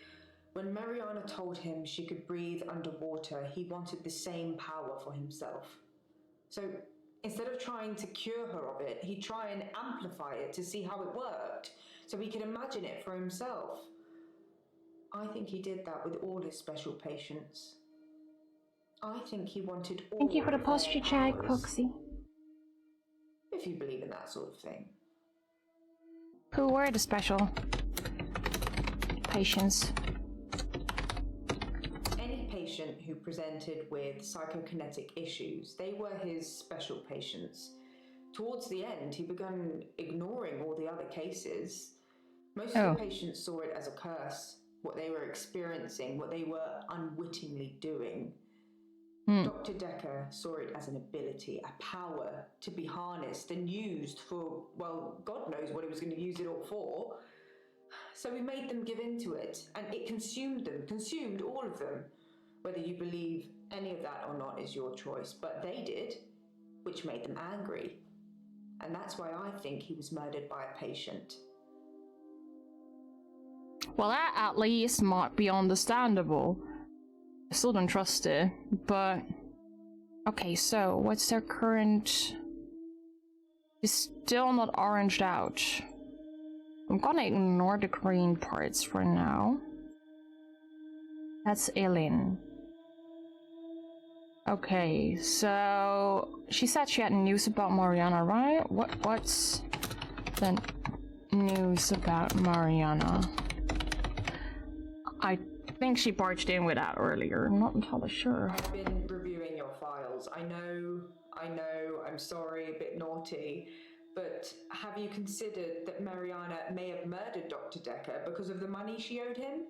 when Mariana told him she could breathe underwater, he wanted the same power for himself. So instead of trying to cure her of it, he'd try and amplify it to see how it worked, so he could imagine it for himself. I think he did that with all his special patients. I think he wanted all Thank you for the of posture their check, powers. Coxie. If you believe in that sort of thing. Who were the special patients? Any patient who presented with psychokinetic issues, they were his special patients. Towards the end, he began ignoring all the other cases. Most of the patients saw it as a curse, what they were experiencing, what they were unwittingly doing. Dr. Dekker saw it as an ability, a power to be harnessed and used for, well, God knows what he was going to use it all for. So we made them give in to it, and it consumed them, consumed all of them. Whether you believe any of that or not is your choice, but they did, which made them angry. And that's why I think he was murdered by a patient. Well, that at least might be understandable. I still don't trust it, but... okay, so what's their current... It's still not oranged out. I'm gonna ignore the green parts for now. That's Eileen. Okay, so... she said she had news about Mariana, right? What's the news about Mariana? I think she barged in with that earlier. I'm not entirely sure. I've been reviewing your files. I know, I'm sorry, a bit naughty, but have you considered that Mariana may have murdered Dr. Dekker because of the money she owed him?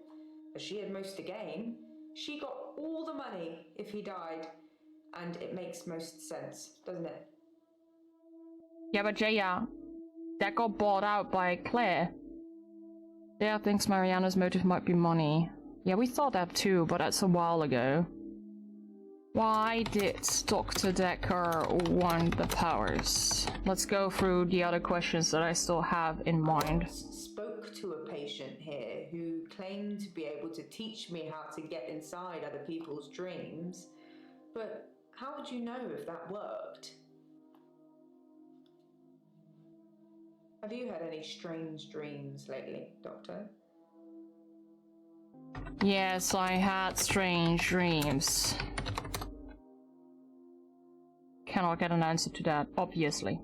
As she had most to gain. She got all the money if he died, and it makes most sense, doesn't it? Yeah, but Jaya, that got bought out by Claire. Claire thinks Mariana's motive might be money. Yeah, we thought that too, but that's a while ago. Why did Dr. Dekker want the powers? Let's go through the other questions that I still have in mind. I spoke to a patient here who claimed to be able to teach me how to get inside other people's dreams, but how would you know if that worked? Have you had any strange dreams lately, Doctor? Yes, I had strange dreams. Cannot get an answer to that, obviously.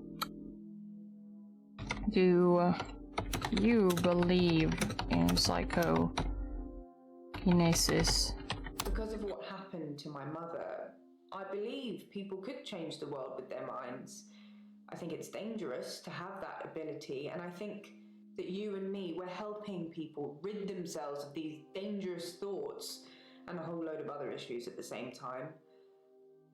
Do you believe in psychokinesis? Because of what happened to my mother, I believe people could change the world with their minds. I think it's dangerous to have that ability, and I think that you and me, we're helping people rid themselves of these dangerous thoughts and a whole load of other issues at the same time.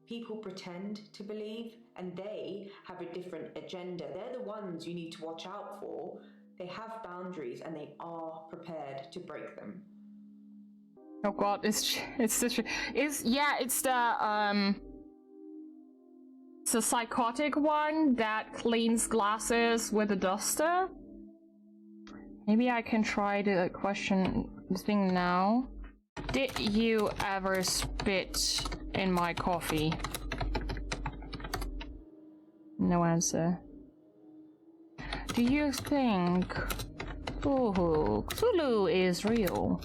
People pretend to believe, and they have a different agenda. They're the ones you need to watch out for. They have boundaries, and they are prepared to break them. Oh god, it's the it's the psychotic one that cleans glasses with a duster. Maybe I can try to question the thing now. Did you ever spit in my coffee? No answer. Do you think Cthulhu is real?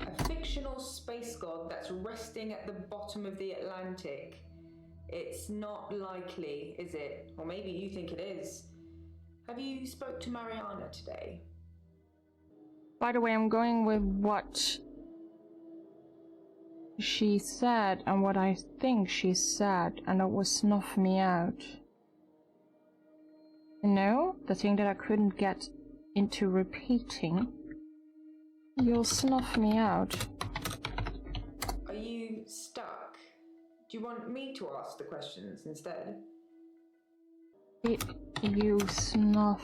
A fictional space god that's resting at the bottom of the Atlantic. It's not likely, is it? Or maybe you think it is. Have you spoke to Mariana today? By the way, I'm going with what she said and what I think she said, and it was snuff me out. You know, the thing that I couldn't get into repeating. You'll snuff me out. Are you stuck? Do you want me to ask the questions instead? Did you snuff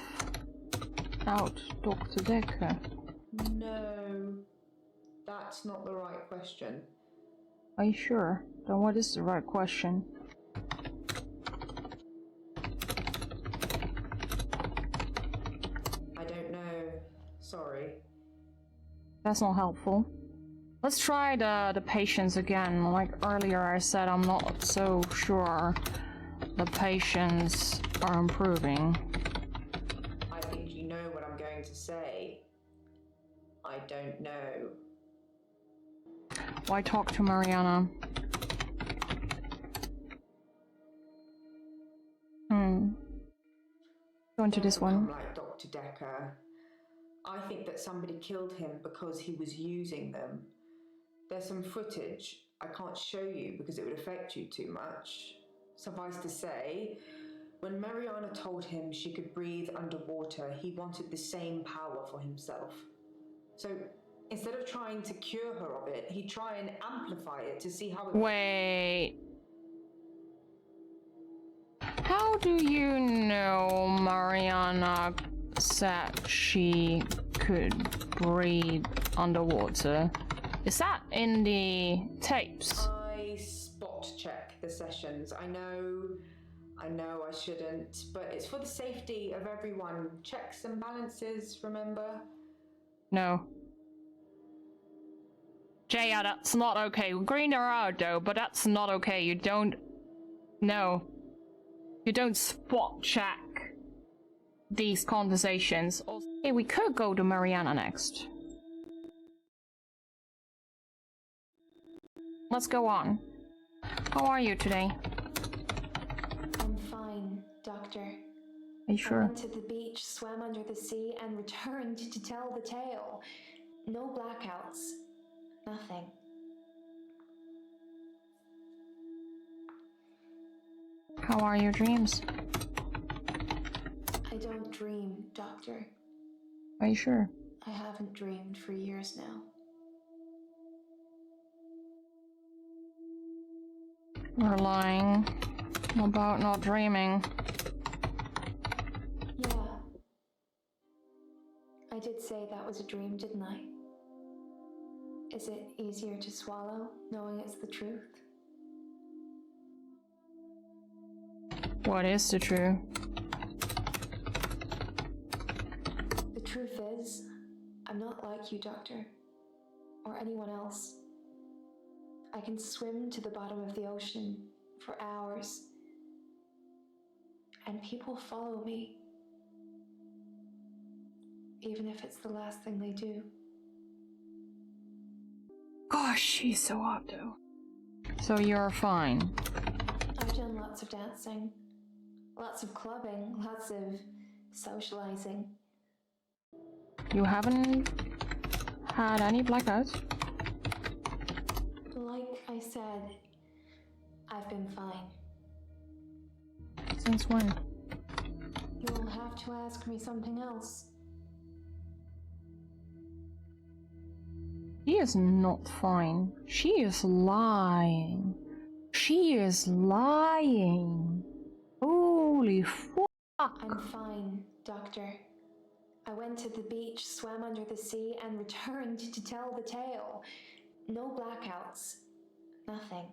out Dr. Dekker? No, that's not the right question. Are you sure? Then what is the right question? I don't know. Sorry. That's not helpful. Let's try the patients again. Like earlier I said, I'm not so sure the patients are improving. I think you know what I'm going to say. I don't know. Why talk to Mariana? Go into this one. Come like Dr. Dekker. I think that somebody killed him because he was using them. There's some footage I can't show you because it would affect you too much. Suffice to say, when Mariana told him she could breathe underwater, he wanted the same power for himself. So instead of trying to cure her of it, he'd try and amplify it to see how it... Wait. How do you know Mariana said she could breathe underwater? Is that in the tapes? I spot check the sessions. I know I shouldn't, but it's for the safety of everyone. Checks and balances, remember? No. Jaya, that's not okay. Green her out though, but that's not okay. You don't... No. You don't spot check these conversations. Hey, we could go to Mariana next. Let's go on. How are you today? I'm fine, Doctor. Are you sure? I went to the beach, swam under the sea, and returned to tell the tale. No blackouts. Nothing. How are your dreams? I don't dream, Doctor. Are you sure? I haven't dreamed for years now. You're lying about not dreaming. Yeah. I did say that was a dream, didn't I? Is it easier to swallow, knowing it's the truth? What is the truth? The truth is, I'm not like you, Doctor, or anyone else. I can swim to the bottom of the ocean for hours, and people follow me, even if it's the last thing they do. Gosh, she's so Outtro. So you're fine. I've done lots of dancing, lots of clubbing, lots of socializing. You haven't had any blackouts? Like I said, I've been fine. Since when? You'll have to ask me something else. She is not fine. She is lying. She is lying. Holy fuck. I'm fine, Doctor. I went to the beach, swam under the sea, and returned to tell the tale. No blackouts. Nothing.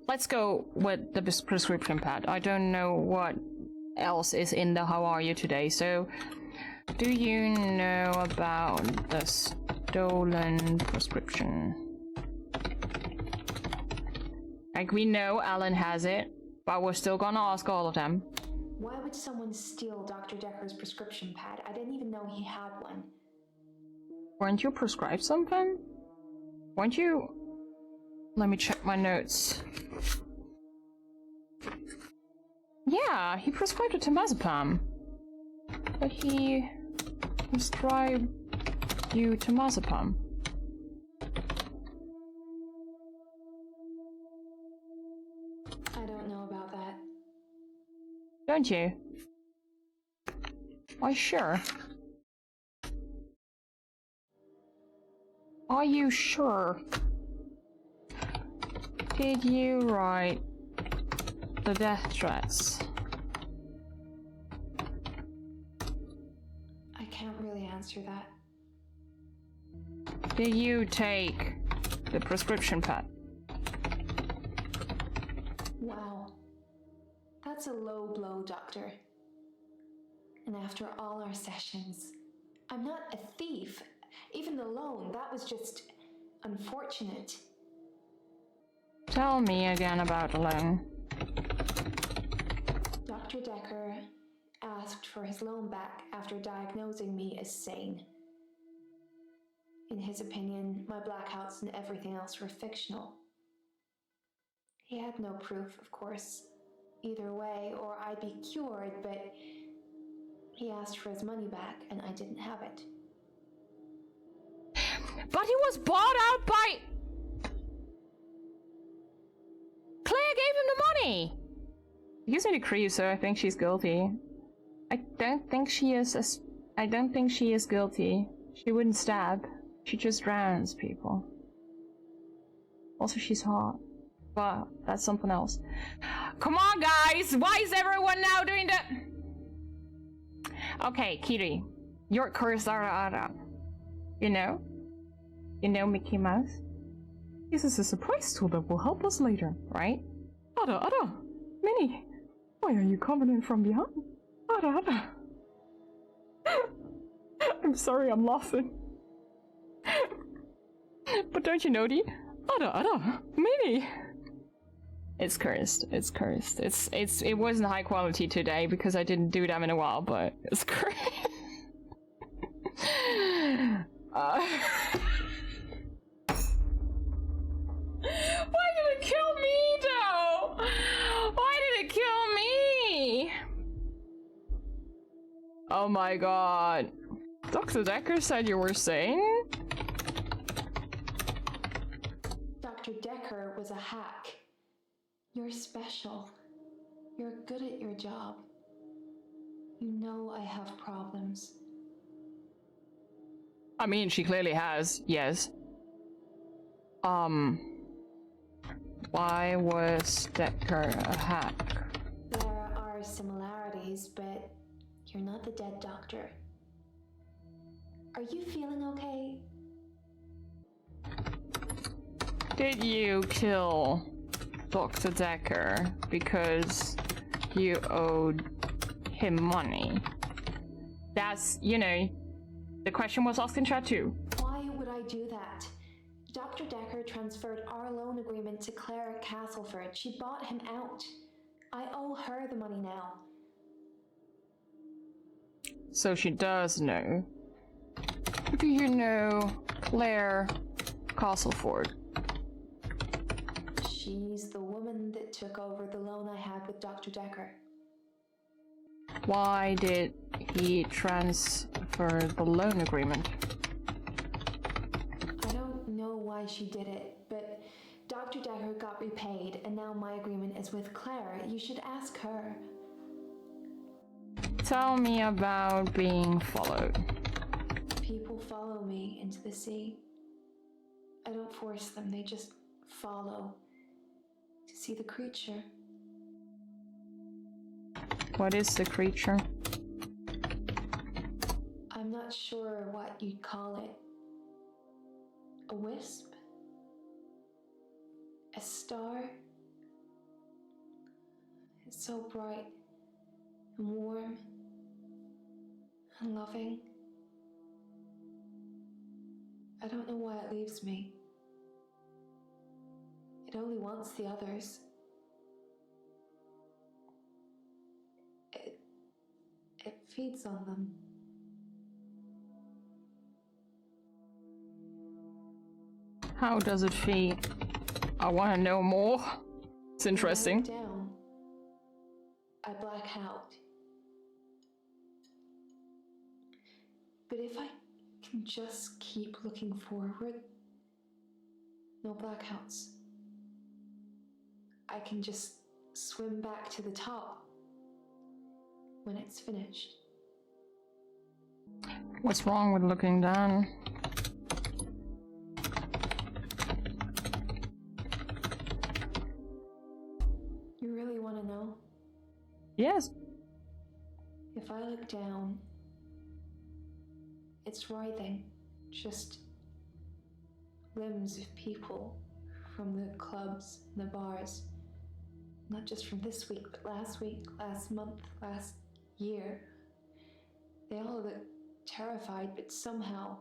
Let's go with the prescription pad. I don't know what else is in the how are you today, so do you know about the stolen prescription? Like, we know Alan has it, but we're still gonna ask all of them. Why would someone steal Dr. Dekker's prescription pad? I didn't even know he had one. Weren't you prescribed something? Weren't you... Let me check my notes. Yeah, he prescribed it to temazepam. But he prescribed you to temazepam. I don't know about that. Don't you? Are you sure? Are you sure? Did you write the death threats? I can't really answer that. Did you take the prescription pad? Wow. That's a low blow, Doctor. And after all our sessions, I'm not a thief. Even the loan, that was just unfortunate. Tell me again about the loan. Dr. Dekker asked for his loan back after diagnosing me as sane. In his opinion, my blackouts and everything else were fictional. He had no proof, of course, either way, or I'd be cured, but he asked for his money back and I didn't have it. But he was bought out by... Claire gave him the money! Gives me the creep, so I think she's guilty. I don't think she is I don't think she is guilty. She wouldn't stab. She just drowns people. Also, she's hot. But that's something else. Come on, guys! Why is everyone now doing that? Okay, Kiri. Your curse are You know? You know Mickey Mouse? This is a surprise tool that will help us later, right? Ada, Minnie, why are you coming in from behind? Ada. I'm sorry, I'm laughing. But don't you know, Ada, Minnie. It's cursed. It's cursed. It wasn't high quality today because I didn't do them in a while, but it's cursed. Why did it kill me, though? Why did it kill me? Oh my god. Dr. Dekker said you were sane? Dr. Dekker was a hack. You're special. You're good at your job. You know I have problems. I mean, she clearly has, yes. Why was Dekker a hack? There are similarities, but you're not the dead doctor. Are you feeling okay? Did you kill Dr. Dekker because you owed him money? That's, you know, the question was asked in chat too. Why would I do that? Dr. Dekker transferred our loan agreement to Claire at Castleford. She bought him out. I owe her the money now. So she does know. Do you know Claire Castleford? She's the woman that took over the loan I had with Dr. Dekker. Why did he transfer the loan agreement? I don't she did it, but Dr. Dekker got repaid, and now my agreement is with Claire. You should ask her. Tell me about being followed. People follow me into the sea. I don't force them, they just follow to see the creature. What is the creature? I'm not sure what you'd call it. A wisp? A star? It's so bright and warm and loving. I don't know why it leaves me. It only wants the others. It feeds on them. How does it feed? I want to know more. It's interesting. When I look down, I black out. But if I can just keep looking forward, no blackouts. I can just swim back to the top when it's finished. What's wrong with looking down? You really want to know? Yes. If I look down, it's writhing, just limbs of people from the clubs and the bars. Not just from this week, but last week, last month, last year. They all look terrified, but somehow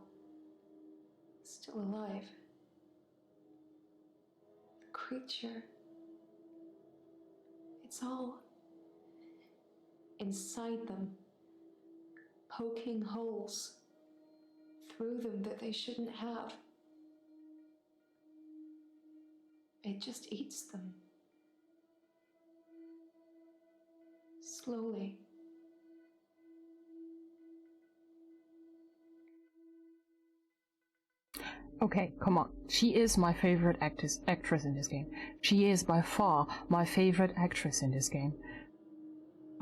still alive. The creature, it's all inside them, poking holes through them that they shouldn't have. It just eats them. Slowly. Okay, come on. She is my favorite actress in this game. She is by far my favorite actress in this game.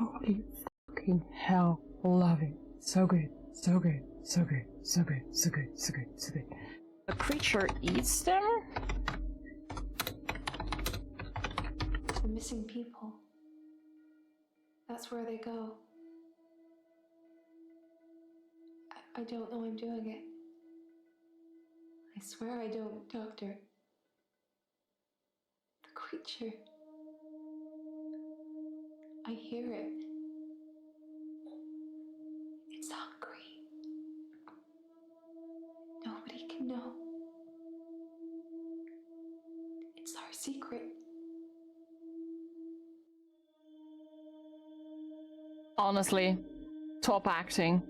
Holy fucking hell, love it. So good, so good, so good, so good, so good, so good, so good. The creature eats them? The missing people. That's where they go. I don't know I'm doing it. I swear I don't, Doctor. The creature. I hear it. It's hungry. Nobody can know. It's our secret. Honestly, top acting.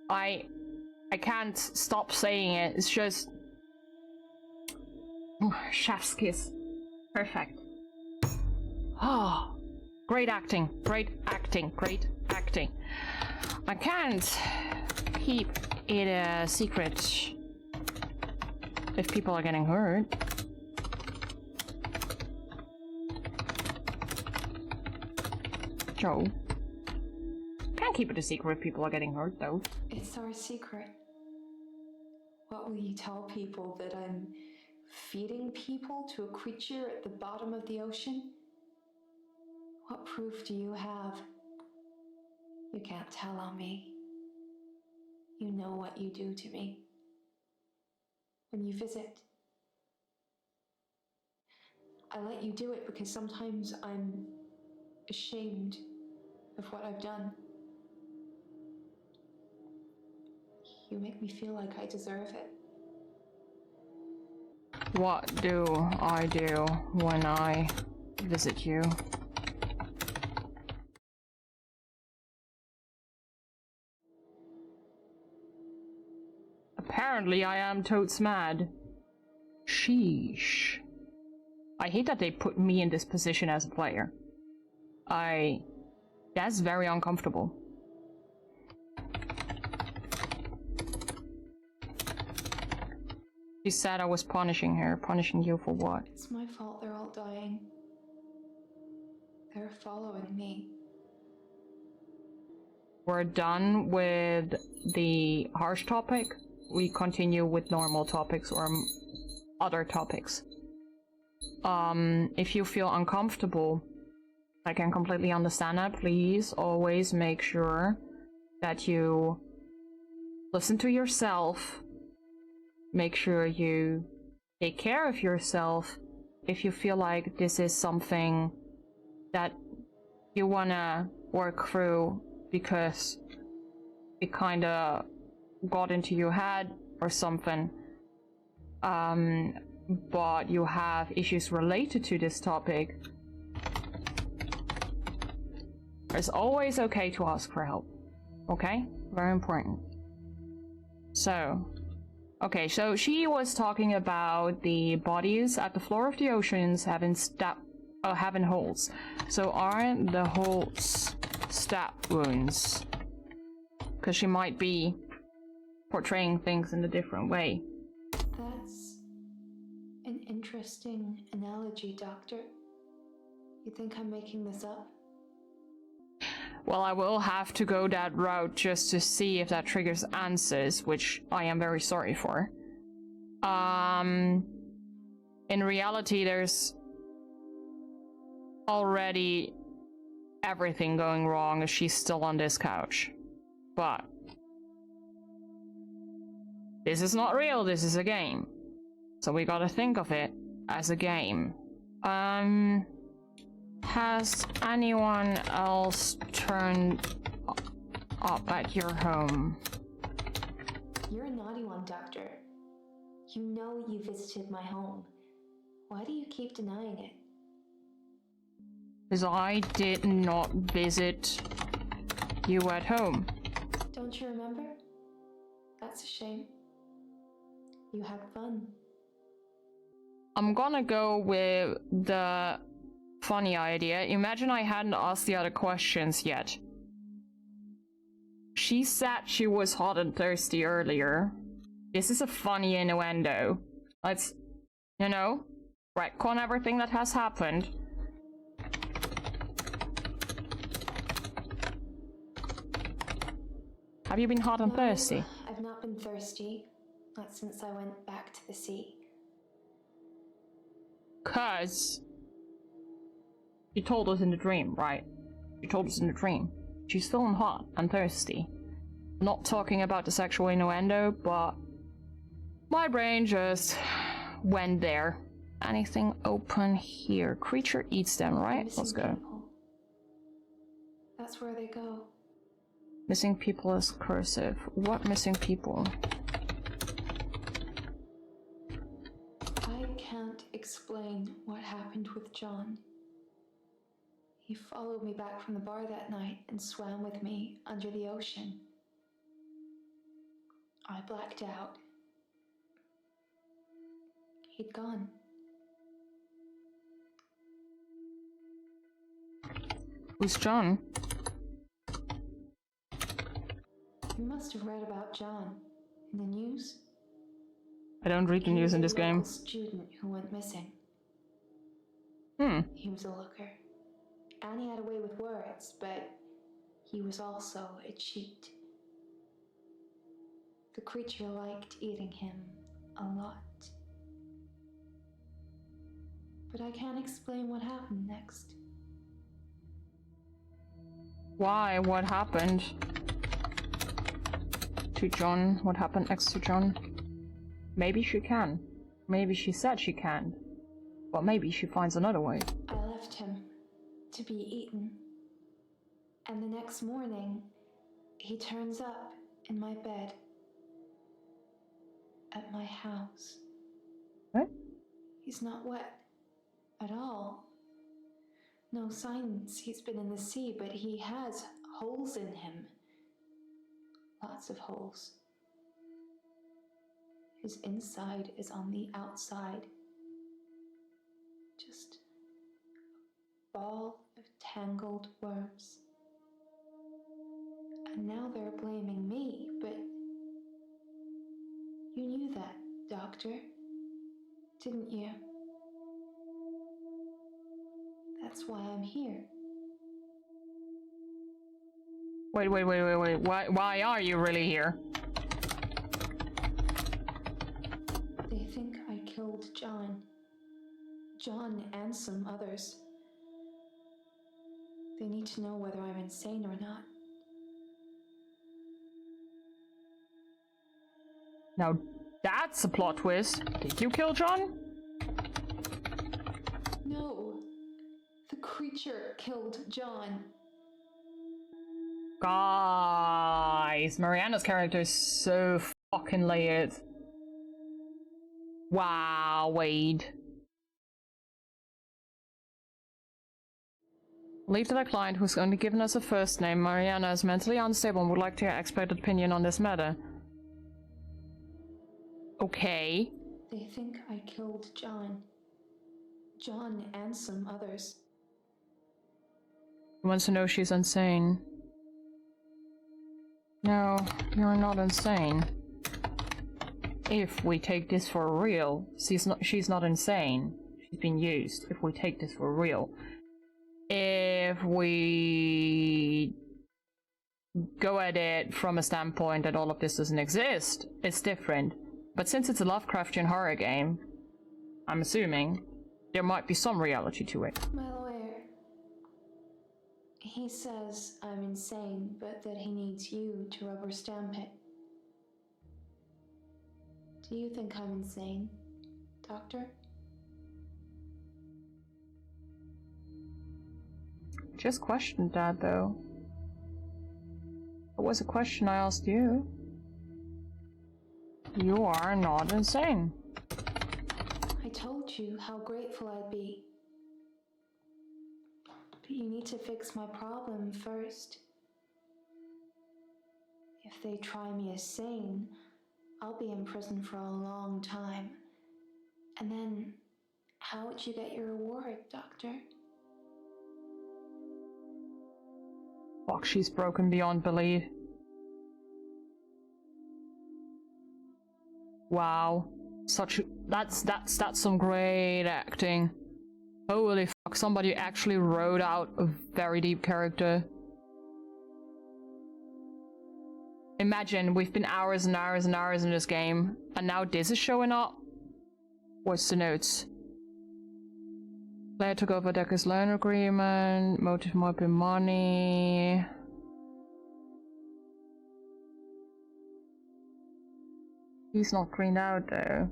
I can't stop saying it. It's just chef's kiss. Perfect. Oh, great acting, great acting, great acting. I can't keep it a secret if people are getting hurt. Joe. Can't keep it a secret if people are getting hurt, though. It's our secret. What will you tell people, that I'm feeding people to a creature at the bottom of the ocean? What proof do you have? You can't tell on me. You know what you do to me. When you visit, I let you do it because sometimes I'm ashamed of what I've done. You make me feel like I deserve it. What do I do when I visit you? Apparently I am totes mad. Sheesh. I hate that they put me in this position as a player. That's very uncomfortable. She said I was punishing her. Punishing you for what? It's my fault they're all dying. They're following me. We're done with the harsh topic. We continue with normal topics or other topics. If you feel uncomfortable, I can completely understand that. Please always make sure that you listen to yourself. Make sure you take care of yourself. If you feel like this is something that you wanna work through because it kinda got into your head or something, but you have issues related to this topic, it's always okay to ask for help. Okay? Very important. So, okay, so she was talking about the bodies at the floor of the oceans having having holes. So aren't the holes stab wounds? Because she might be portraying things in a different way. That's an interesting analogy, Doctor. You think I'm making this up? Well, I will have to go that route just to see if that triggers answers, which I am very sorry for. In reality, there's already everything going wrong if she's still on this couch. But this is not real, this is a game. So we gotta think of it as a game. Has anyone else turned up at your home? You're a naughty one, Doctor. You know you visited my home. Why do you keep denying it? Because I did not visit you at home. Don't you remember? That's a shame. You had fun. I'm gonna go with the funny idea. Imagine I hadn't asked the other questions yet. She said she was hot and thirsty earlier. This is a funny innuendo. Let's, retcon everything that has happened. Have you been hot and thirsty? I've not been thirsty. Not since I went back to the sea. 'Cause she told us in the dream, right? She told us in the dream. She's feeling hot and thirsty. Not talking about the sexual innuendo, but my brain just went there. Anything open here? Creature eats them, right? Missing Let's go. people. That's where they go. Missing people is cursive. What missing people? I can't explain what happened with John. He followed me back from the bar that night and swam with me under the ocean. I blacked out. He'd gone. Who's John? You must have read about John in the news. I don't read the news in this He was a game. local student who went missing. He was a looker. Annie had a way with words, but he was also a cheat. The creature liked eating him a lot. But I can't explain what happened next. Why? What happened to John? What happened next to John? Maybe she can. Maybe she said she can. But maybe she finds another way. I left him to be eaten. And the next morning, he turns up in my bed at my house. What? He's not wet at all. No signs he's been in the sea, but he has holes in him. Lots of holes. His inside is on the outside. Just a ball of tangled worms. And now they're blaming me, but you knew that, Doctor. didn't you? That's why I'm here. Wait. Why are you really here? They think I killed John. John and some others. They need to know whether I'm insane or not. Now that's a plot twist. Did you kill John? No. The creature killed John. Guys, Mariana's character is so fucking layered. Wow, Wade. Leave to the client who's only given us a first name. Mariana is mentally unstable and would like to hear expert opinion on this matter. Okay. They think I killed John. John and some others. He wants to know she's insane. No, you're not insane. If we take this for real, she's not insane. She's been used. If we take this for real. If we go at it from a standpoint that all of this doesn't exist, it's different. But since it's a Lovecraftian horror game, I'm assuming there might be some reality to it. My lawyer. He says I'm insane, but that he needs you to rubber stamp it. Do you think I'm insane, Doctor? Just questioned that, though. It was a question I asked you. You are not insane. I told you how grateful I'd be. But you need to fix my problem first. If they try me as sane, I'll be in prison for a long time. And then, how would you get your reward, Doctor? Fuck, she's broken beyond belief. Wow. That's some great acting. Holy fuck, somebody actually wrote out a very deep character. Imagine, we've been hours and hours and hours in this game, and now this is showing up? What's the notes? Player took over Dekker's loan agreement, motive might be money. He's not screened out though.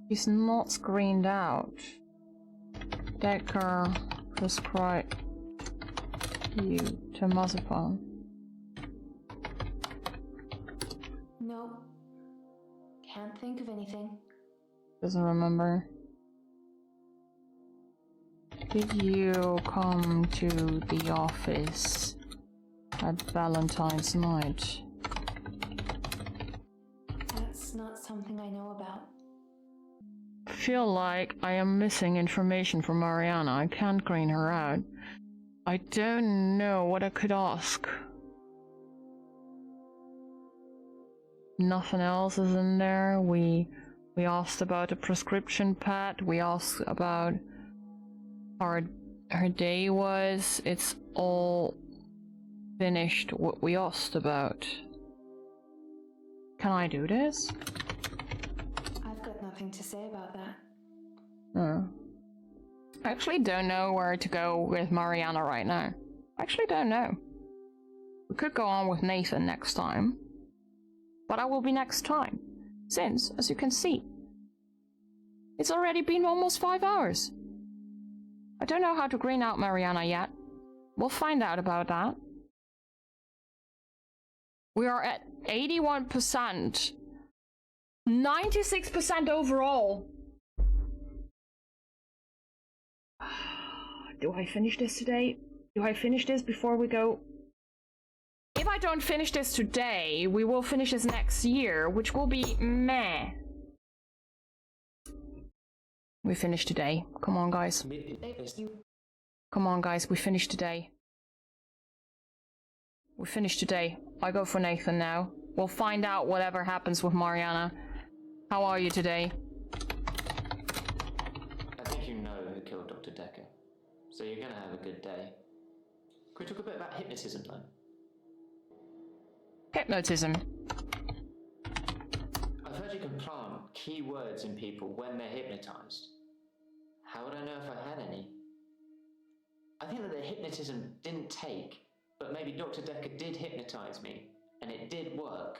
He's not screened out. Dekker prescribed you to Mazepam. No. Can't think of anything. Doesn't remember. Did you come to the office at Valentine's night? That's not something I know about. Feel like I am missing information from Mariana. I can't green her out. I don't know what I could ask. Nothing else is in there. We asked about a prescription pad. We asked about how her day was. It's all finished what we asked about. Can I do this? I've got nothing to say about that. Oh. I actually don't know where to go with Mariana right now. I actually don't know. We could go on with Nathan next time. But I will be next time. Since, as you can see, it's already been almost 5 hours. I don't know how to green out Mariana yet. We'll find out about that. We are at 81%. 96% overall. Do I finish this today? Do I finish this before we go? If I don't finish this today, we will finish this next year, which will be meh. We finished today. Come on, guys. Come on, guys. We finished today. We finished today. I go for Nathan now. We'll find out whatever happens with Mariana. How are you today? think you know who killed Dr. Dekker, so you're gonna have a good day. Can we talk a bit about hypnotism, though? Hypnotism. I've heard you can plant key words in people when they're hypnotized. How would I know if I had any? I think that the hypnotism didn't take, but maybe Dr. Dekker did hypnotize me, and it did work,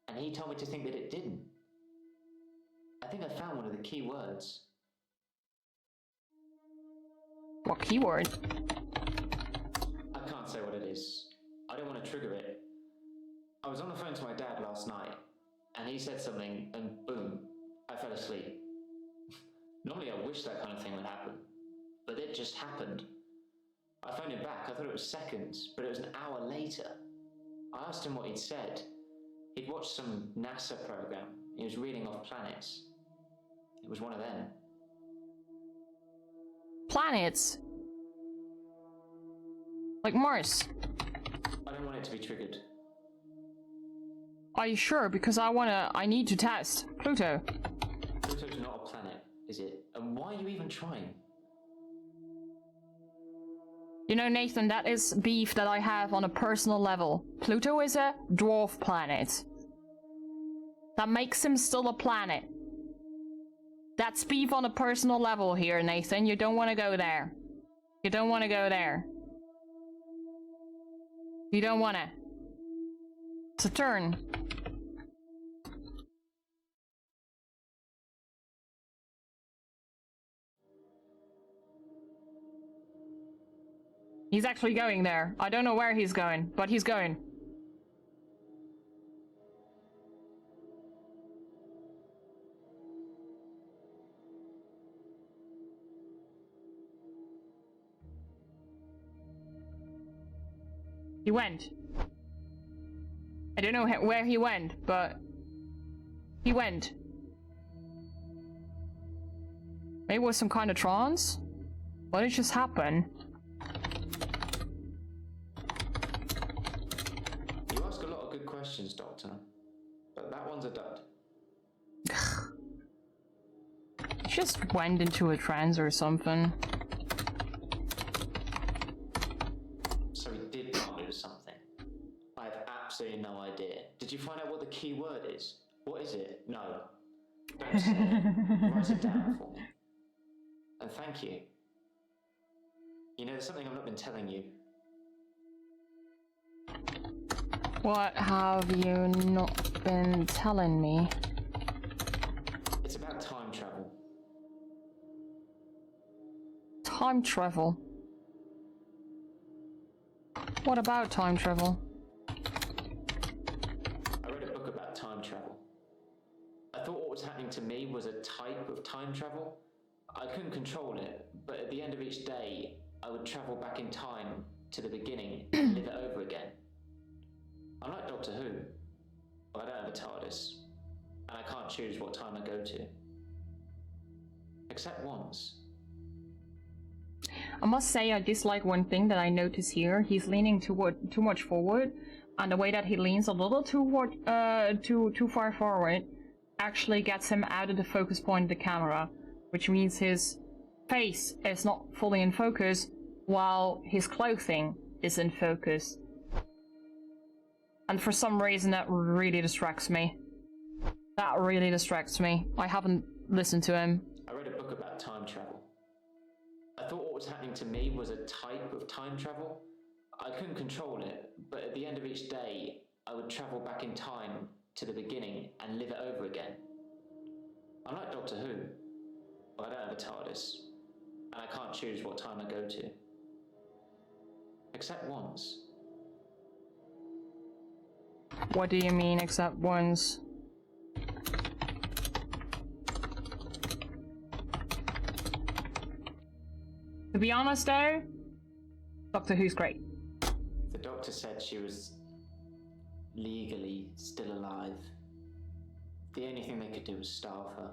and he told me to think that it didn't. I think I found one of the key words. What keyword? I can't say what it is. I don't want to trigger it. I was on the phone to my dad last night, and he said something, and boom, I fell asleep. Normally I wish that kind of thing would happen, but it just happened. I phoned him back, I thought it was seconds, but it was an hour later. I asked him what he'd said. He'd watched some NASA program. He was reading off planets. It was one of them. Planets? Like Mars? I don't want it to be triggered. Are you sure? Because I need to test. Pluto. Pluto's not a planet, is it? And why are you even trying? You know, Nathan, that is beef that I have on a personal level. Pluto is a dwarf planet. That makes him still a planet. That's beef on a personal level here, Nathan. You don't want to go there. You don't want to go there. You don't want to. It's a turn. He's actually going there. I don't know where he's going, but he's going. He went. I don't know where he went, but he went. Maybe it was some kind of trance? What did just happen? You ask a lot of good questions, Doctor, but that one's a dud. Just went into a trance or something. So he did prompt me with something. I have absolutely no idea. Did you find out what the key word is? What is it? No. Don't say it. Write it down for me. And thank you. You know, there's something I've not been telling you. What have you not been telling me? It's about time travel. Time travel? What about time travel? I read a book about time travel. I thought what was happening to me was a type of time travel. I couldn't control it, but at the end of each day, I would travel back in time to the beginning and live it over again. I'm like Doctor Who, but I don't have a TARDIS, and I can't choose what time I go to. Except once. I must say I dislike one thing that I notice here. He's leaning too much forward, and the way that he leans a little too far forward actually gets him out of the focus point of the camera, which means his face is not fully in focus while his clothing is in focus. And for some reason that really distracts me. That really distracts me. I haven't listened to him. I read a book about time travel. I thought what was happening to me was a type of time travel. I couldn't control it, but at the end of each day, I would travel back in time to the beginning and live it over again. I'm like Doctor Who, but I don't have a TARDIS, and I can't choose what time I go to. Except once. What do you mean, except once? To be honest though, Doctor Who's great. The doctor said she was legally still alive. The only thing they could do was starve her.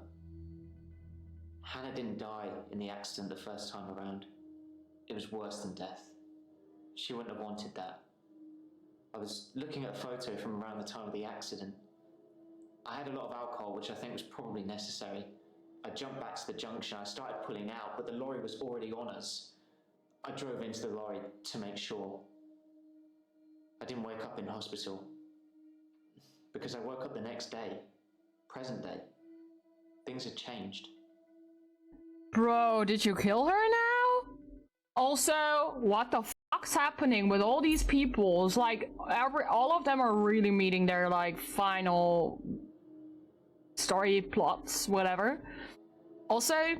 Hannah didn't die in the accident the first time around. It was worse than death. She wouldn't have wanted that. I was looking at a photo from around the time of the accident. I had a lot of alcohol, which I think was probably necessary, I jumped back to the junction, I started pulling out, but the lorry was already on us. I drove into the lorry to make sure. I didn't wake up in hospital. Because I woke up the next day, present day. Things had changed. Bro, did you kill her now? Also, what the fuck's happening with all these people? It's like all of them are really meeting their like final story plots, whatever. Also,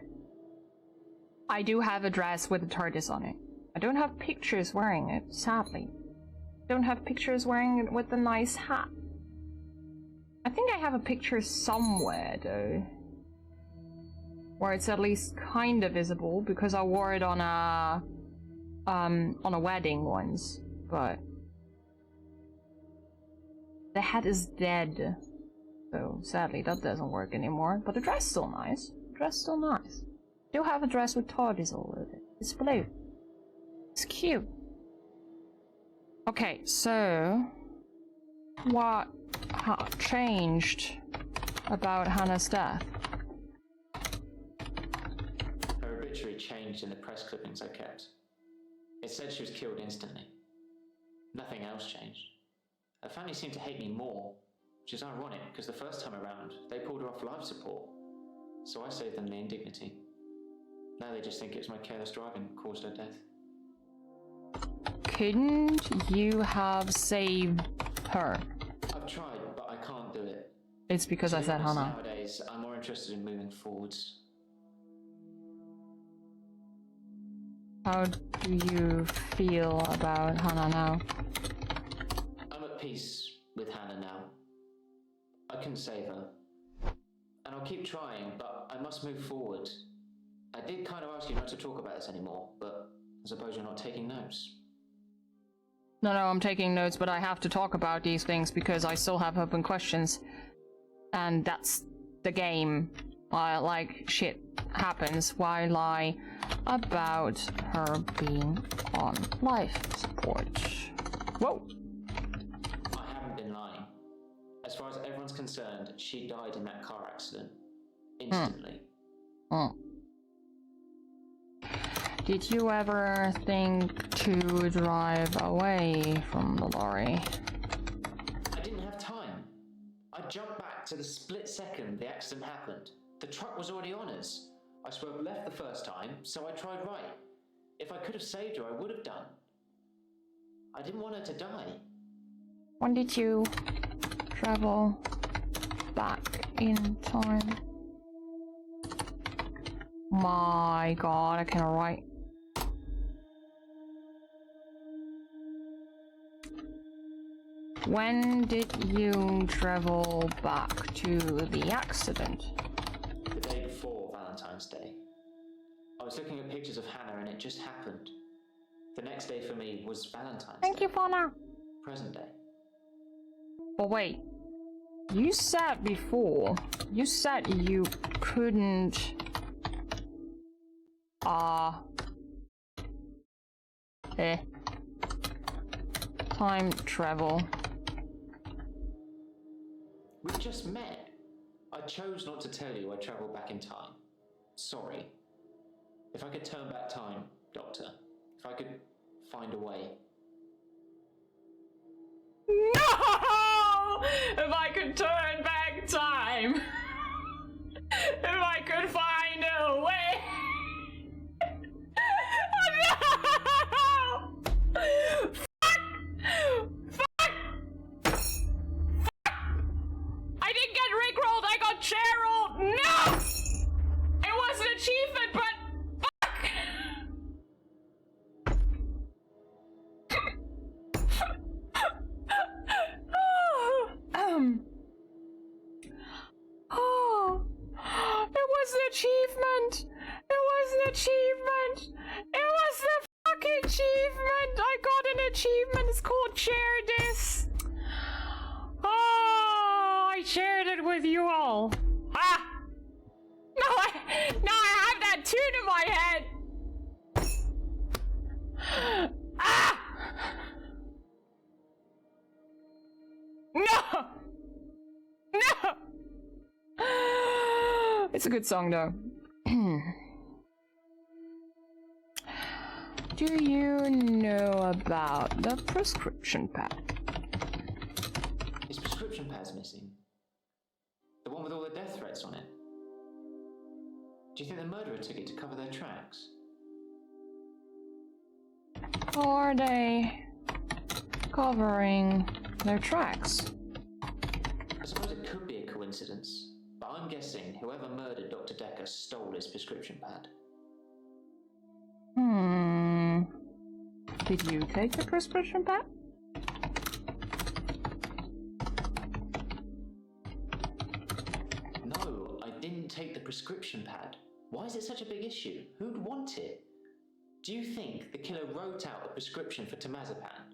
I do have a dress with a TARDIS on it. I don't have pictures wearing it, sadly. Don't have pictures wearing it with a nice hat. I think I have a picture somewhere though, where it's at least kind of visible because I wore it on a wedding once, but the hat is dead, so sadly that doesn't work anymore. But the dress is still nice. The dress is still nice. Do have a dress with TARDIS all over it. It's blue. It's cute. Okay, so what changed about Hannah's death? Her obituary changed in the press clippings I kept. It said she was killed instantly. Nothing else changed. Her family seemed to hate me more, which is ironic because the first time around, they pulled her off life support. So I saved them the indignity. Now they just think it was my careless driving that caused her death. Couldn't you have saved her? I've tried, but I can't do it. It's because I said Hannah. Nowadays, I'm more interested in moving forwards. How do you feel about Hannah now? I'm at peace with Hannah now. I can save her. And I'll keep trying, but I must move forward. I did kind of ask you not to talk about this anymore, but I suppose you're not taking notes. No, I'm taking notes, but I have to talk about these things because I still have open questions. And that's the game. Like, shit happens. Why lie about her being on life support? Whoa! I haven't been lying. As far as everyone's concerned, she died in that car accident. Instantly. Did you ever think to drive away from the lorry? I didn't have time. I jumped back to the split second the accident happened. The truck was already on us. I swerved left the first time, so I tried right. If I could have saved her, I would have done. I didn't want her to die. When did you travel back in time? My god, I cannot write. When did you travel back to the accident? The day before Valentine's Day. I was looking at pictures of Hannah and it just happened. The next day for me was Valentine's Thank Day. you for now. Present day. But wait, you said before, you said you couldn't, time travel. We just met. I chose not to tell you I travelled back in time. Sorry. If I could turn back time, Doctor, if I could find a way. No! If I could turn back time. If I could find a way. No! Fuck! I didn't get rickrolled, I got chair-rolled! No! It was an achievement, but fuck! It was an achievement! It was an achievement! It was the fucking achievement! I got an achievement, it's called Share This! Oh, I shared it with you all! Ah! Now I have that tune in my head! Ah! No! No! It's a good song though. Do you know about the prescription pad? His prescription pad's missing. The one with all the death threats on it. Do you think the murderer took it to cover their tracks? Or are they covering their tracks? I suppose it could be a coincidence, but I'm guessing whoever murdered Dr. Dekker stole his prescription pad. Did you take the prescription pad? No, I didn't take the prescription pad. Why is it such a big issue? Who'd want it? Do you think the killer wrote out a prescription for temazepam,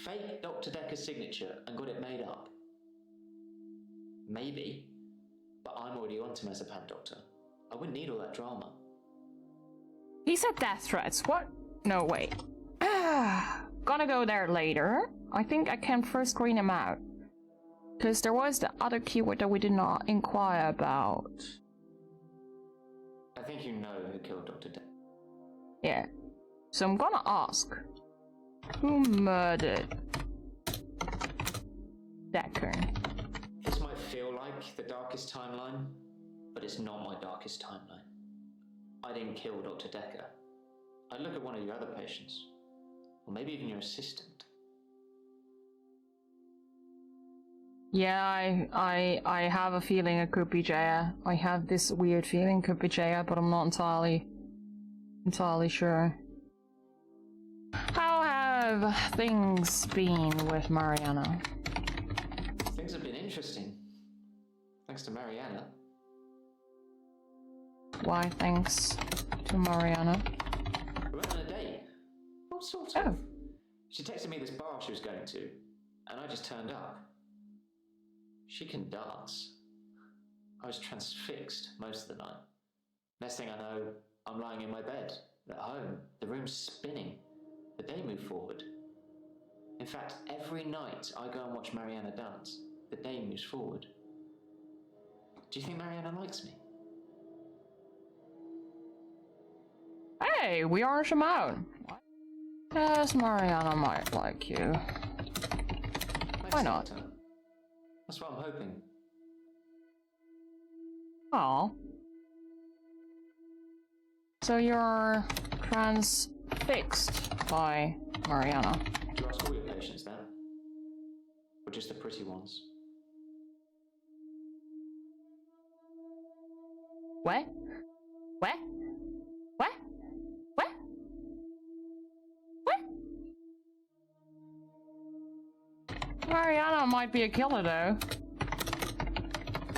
faked Dr. Dekker's signature, and got it made up? Maybe. But I'm already on temazepam, Doctor. I wouldn't need all that drama. He said death threats. What? No, wait. Gonna go there later. I think I can first screen him out. Because there was the other keyword that we did not inquire about. I think you know who killed Dr. Dekker. Yeah. So I'm gonna ask. Who murdered Dekker? This might feel like the darkest timeline, but it's not my darkest timeline. I didn't kill Dr. Dekker. I'd look at one of your other patients. Or maybe even your assistant. Yeah, I have a feeling it could be Jaya. I have this weird feeling it could be Jaya, but I'm not entirely sure. How have things been with Mariana? Things have been interesting. Thanks to Mariana. Why thanks to Mariana? We went on a date. What sort Oh. of? She texted me this bar she was going to, and I just turned up. She can dance. I was transfixed most of the night. Next thing I know, I'm lying in my bed, at home. The room's spinning. The day moved forward. In fact, every night I go and watch Mariana dance, the day moves forward. Do you think Mariana likes me? Hey, we orange him out. Yes, Mariana might like you. Thanks, Why not? Doctor. That's what I'm hoping. Oh. So you're transfixed by Mariana. Do you ask all your patients that? Or just the pretty ones? What? What? What? What? What? Mariana might be a killer though.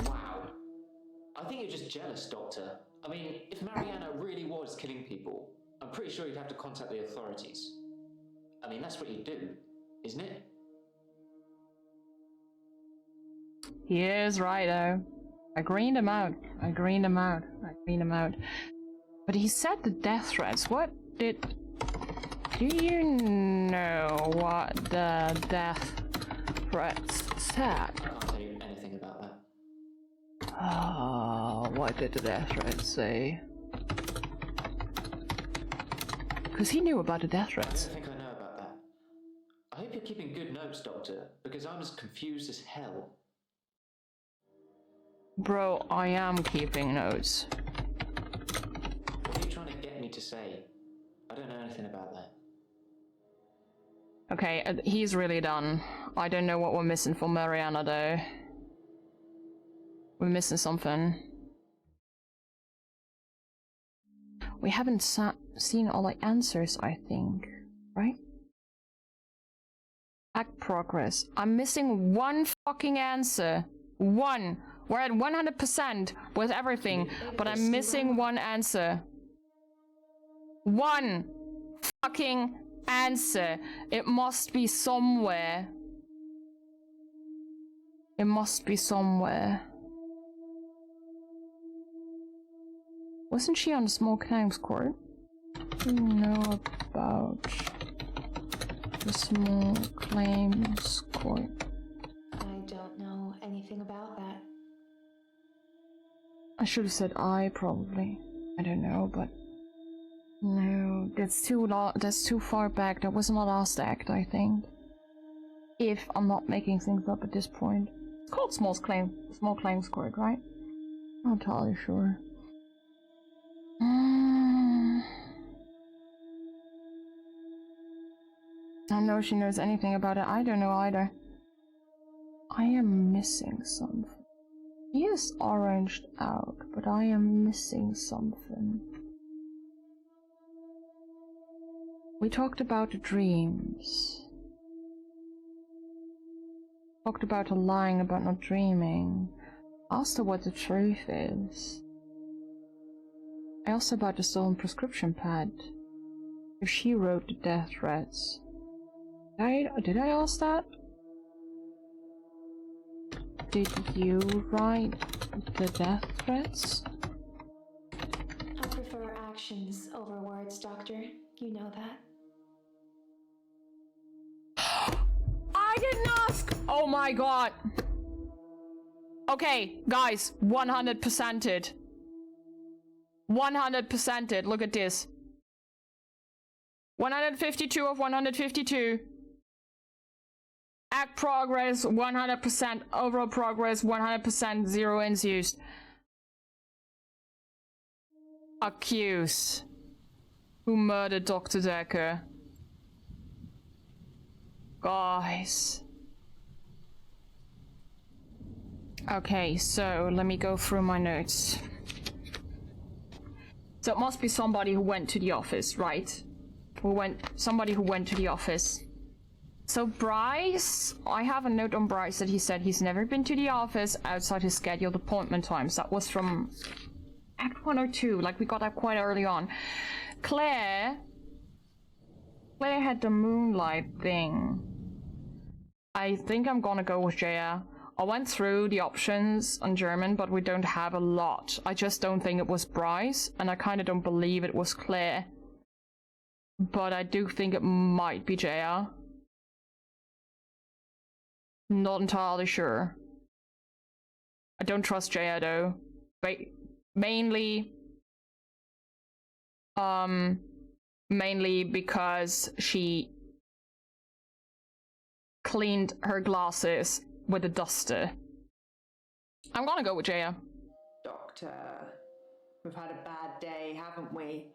Wow. I think you're just jealous, Doctor. I mean, if Mariana really was killing people, I'm pretty sure you'd have to contact the authorities. I mean, that's what you do, isn't it? He is right though. I greened him out. But he said the death threats. What did... Do you know what the death threats said? I can't tell you anything about that. Oh, what did the death threats say? Because he knew about the death I threats. don't think I know about that. I hope you're keeping good notes, Doctor, because I'm as confused as hell. Bro, I am keeping notes. What are you trying to get me to say? I don't know anything about that. Okay, he's really done. I don't know what we're missing for Mariana though. We're missing something. We haven't seen all the answers, I think. Right? Act progress. I'm missing one fucking answer. One. We're at 100% with everything, but I'm missing one answer. One fucking answer. It must be somewhere. It must be somewhere. Wasn't she on the small claims court? What do you know about the small claims court? I don't know anything about that. should have said I, probably. I don't know, but... No, that's too far back. That was in the last act, I think. If I'm not making things up at this point. It's called Small Claims Court, right? I'm not entirely sure. I don't know if she knows anything about it. I don't know either. I am missing something. He is oranged out, but I am missing something. We talked about the dreams. Talked about her lying about not dreaming. Asked her what the truth is. I asked her about the stolen prescription pad. If she wrote the death threats. Did I ask that? Did you write the death threats? I prefer actions over words, Doctor. You know that. I didn't ask! Oh my god. Okay, guys, 100%ed. 100%ed. Look at this. 152 of 152. Act progress 100%, overall progress 100%, 0 ends used. Accuse. Who murdered Dr. Dekker? Guys. Okay, so let me go through my notes. So it must be somebody who went to the office, right? Somebody who went to the office. So Bryce, I have a note on Bryce that he said he's never been to the office outside his scheduled appointment times. That was from Act 1 or 2, like we got that quite early on. Claire had the moonlight thing. I think I'm gonna go with Jaya. I went through the options on German, but we don't have a lot. I just don't think it was Bryce, and I kind of don't believe it was Claire. But I do think it might be Jaya. Not entirely sure. I don't trust Jaya though. Mainly because she cleaned her glasses with a duster. I'm gonna go with Jaya. Doctor, we've had a bad day, haven't we?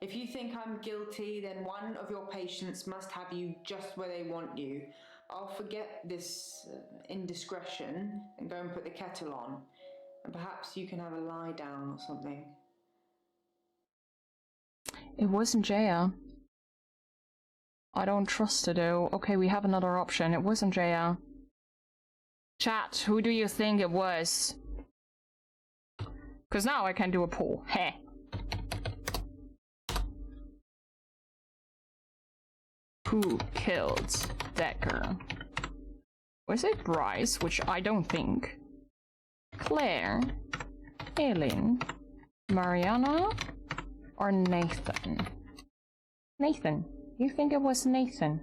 If you think I'm guilty, then one of your patients must have you just where they want you. I'll forget this indiscretion and go and put the kettle on. And perhaps you can have a lie down or something. It wasn't Jaya. I don't trust her though. Okay, we have another option. It wasn't Jaya. Chat, who do you think it was? Because now I can do a poll. Heh. Who killed Dekker? Was it Bryce, which I don't think. Claire, Eileen, Mariana, or Nathan? Nathan. You think it was Nathan?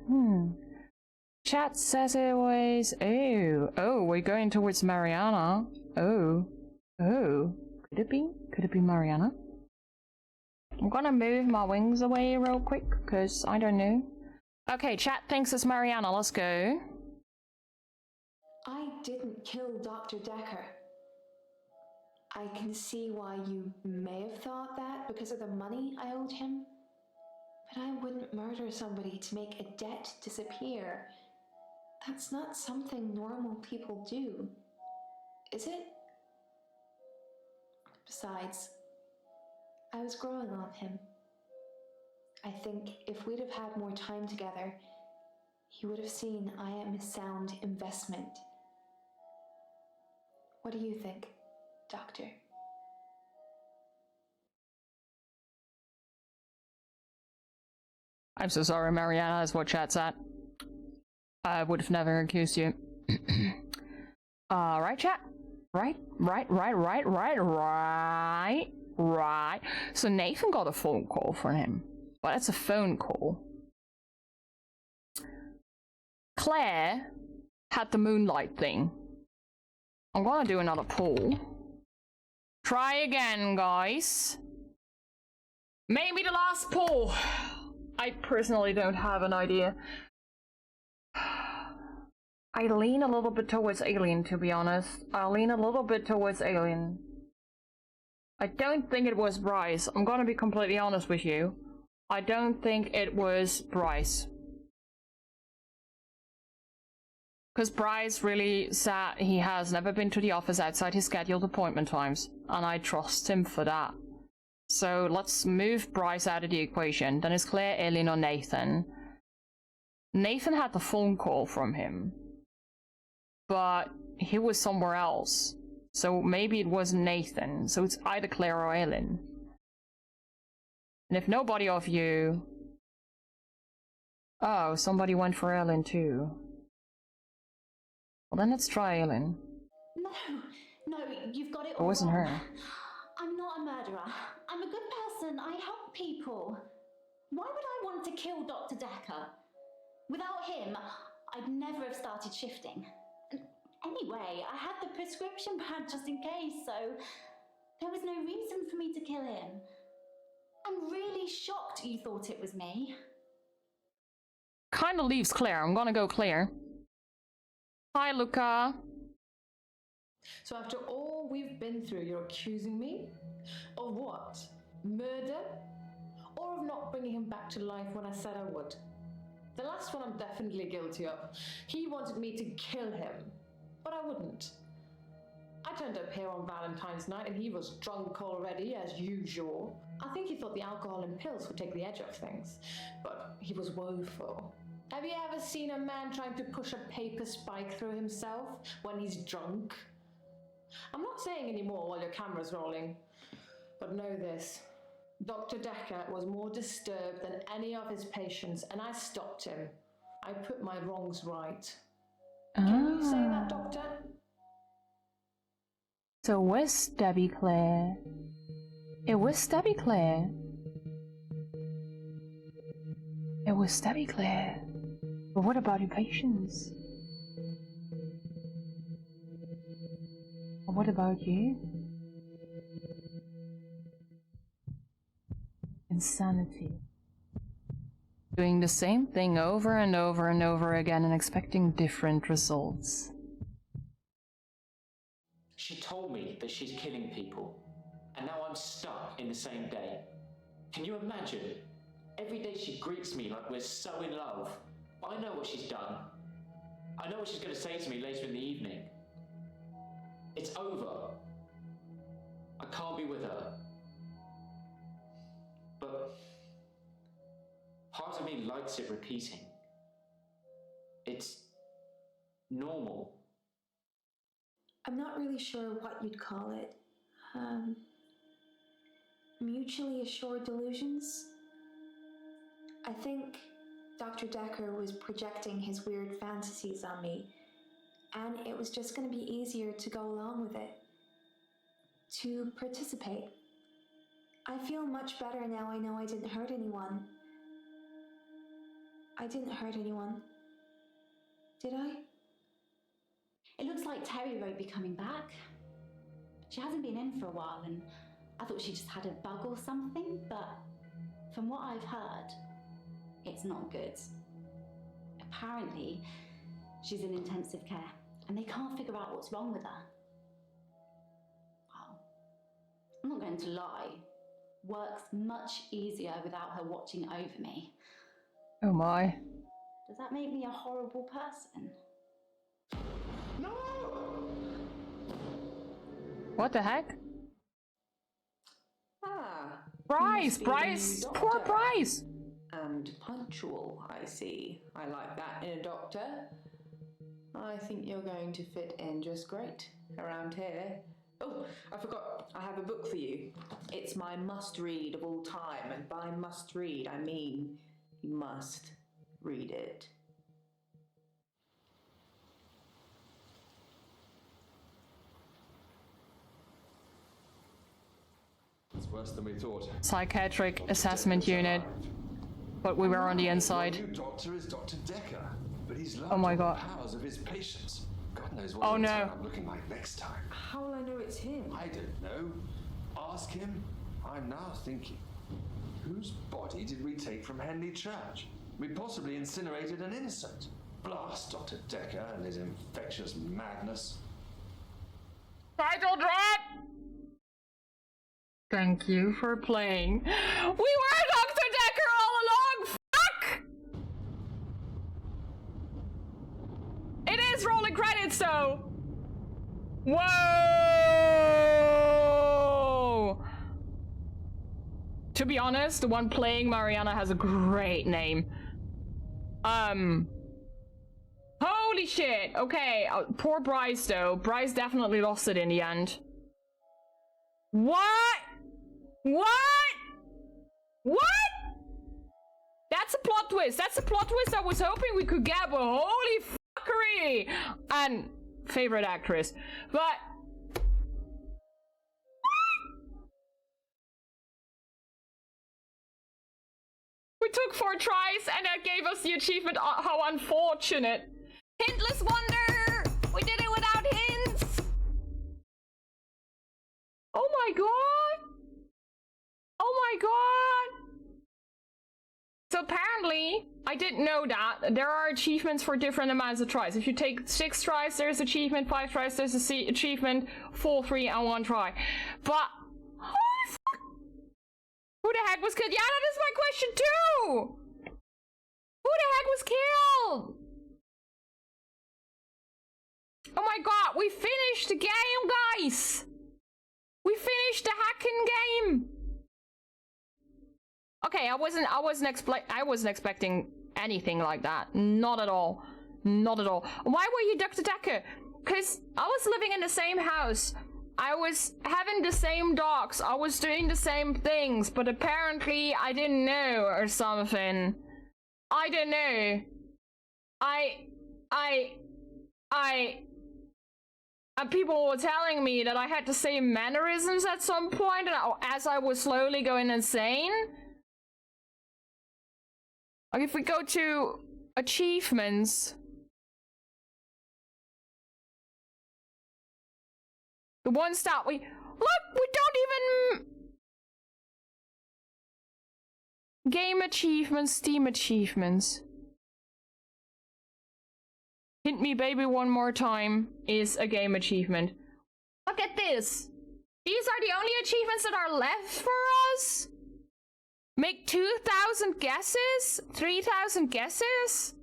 Chat says it was... Oh, we're going towards Mariana. Oh. Could it be? Could it be Mariana? I'm gonna move my wings away real quick, because I don't know. Okay, chat thinks it's Mariana. Let's go. I didn't kill Dr. Dekker. I can see why you may have thought that because of the money I owed him. But I wouldn't murder somebody to make a debt disappear. That's not something normal people do, is it? Besides, I was growing on him. I think if we'd have had more time together, he would have seen I am a sound investment. What do you think, Doctor? I'm so sorry, Mariana, is what chat's at. I would have never accused you. Right, chat? Right. So Nathan got a phone call from him. Well, that's a phone call. Claire had the moonlight thing. I'm gonna do another poll. try again, guys. Maybe the last pull. I personally don't have an idea. I lean a little bit towards Alien, to be honest. I lean a little bit towards Alien. I don't think it was Bryce. I'm gonna be completely honest with you. I don't think it was Bryce. Because Bryce really said he has never been to the office outside his scheduled appointment times, and I trust him for that. So let's move Bryce out of the equation. Then it's Claire, Alien, or Nathan. Nathan had the phone call from him, but he was somewhere else. So maybe it was Nathan. So it's either Claire or Alien. And if nobody of you... Oh, somebody went for Alien too. Well, then let's try Alien. No, you've got it It all wasn't wrong. her. I'm not a murderer. I'm a good person. I help people. Why would I want to kill Dr. Dekker? Without him, I'd never have started shifting. Anyway, I had the prescription pad just in case, so there was no reason for me to kill him. I'm really shocked you thought it was me. Kinda leaves Claire. I'm gonna go Claire. Hi, Luca. So after all we've been through, you're accusing me? Of what? Murder? Or of not bringing him back to life when I said I would? The last one I'm definitely guilty of. He wanted me to kill him, but I wouldn't. I turned up here on Valentine's night and he was drunk already, as usual. I think he thought the alcohol and pills would take the edge off things, but he was woeful. Have you ever seen a man trying to push a paper spike through himself when he's drunk? I'm not saying any more while your camera's rolling, but know this. Dr. Dekker was more disturbed than any of his patients, and I stopped him. I put my wrongs right. Can you say that, Doctor? So it was Debbie Claire. It was Debbie Claire. It was Debbie Claire. But what about your patients? What about you? Insanity. Doing the same thing over and over and over again and expecting different results. She told me that she's killing people, and now I'm stuck in the same day. Can you imagine? Every day she greets me like we're so in love. I know what she's done. I know what she's going to say to me later in the evening. It's over. I can't be with her. But part of me likes it repeating. It's normal. I'm not really sure what you'd call it. Mutually assured delusions? I think Dr. Dekker was projecting his weird fantasies on me, and it was just going to be easier to go along with it, to participate. I feel much better now I know I didn't hurt anyone. I didn't hurt anyone. Did I? It looks like Terry won't be coming back. She hasn't been in for a while, and I thought she just had a bug or something, but from what I've heard, it's not good. Apparently, she's in intensive care, and they can't figure out what's wrong with her. Well, I'm not going to lie. Work's much easier without her watching over me. Oh my. Does that make me a horrible person? No! What the heck? Ah. Bryce! must be Bryce! the Poor doctor. Bryce! And punctual, I see. I like that in a doctor. I think you're going to fit in just great around here. Oh, I forgot. I have a book for you. It's my must-read of all time, and by must-read, I mean you must read it. It's worse than we thought. Psychiatric assessment unit. But we were on the The inside. new doctor is Dr. Dekker, but he's Oh my learned all God. the powers of his patients. God knows what Oh he'll no. turn up looking like next time. How will I know it's him? I don't know. ask him? I'm now thinking. Whose body did we take from Henley Church? We possibly incinerated an innocent. Blast Dr. Dekker and his infectious madness. Title drop! Thank you for playing. We were Dr. Dekker all along! Fuck! It is rolling credits though! Whoa! To be honest, the one playing Mariana has a great name. Holy shit! Okay, poor Bryce though. Bryce definitely lost it in the end. What? What? What? That's a plot twist. That's a plot twist I was hoping we could get, but holy fuckery! And favorite actress. But we took 4 tries and that gave us the achievement. How unfortunate. Hintless wonder! We did it without hints! Oh my god! Oh my god! So apparently, I didn't know that there are achievements for different amounts of tries. If you take 6 tries, there's achievement, 5 tries, there's achievement, 4, 3, and 1 try. But, holy fuck! Who the heck was killed? Yeah, that is my question too! Who the heck was killed? Oh my god, we finished the game, guys! We finished the hacking game! Okay, I wasn't expecting anything like that. Not at all. Not at all. Why were you Dr. Dekker? Because I was living in the same house. I was having the same dogs. I was doing the same things, but apparently I didn't know or something. I don't know. And people were telling me that I had the same mannerisms at some point as I was slowly going insane. Like if we go to achievements, the ones that we don't even game achievements, Steam achievements. Hint me baby one more time is a game achievement. Look at this. These are the only achievements that are left for us. Make 2,000 guesses, 3,000 guesses.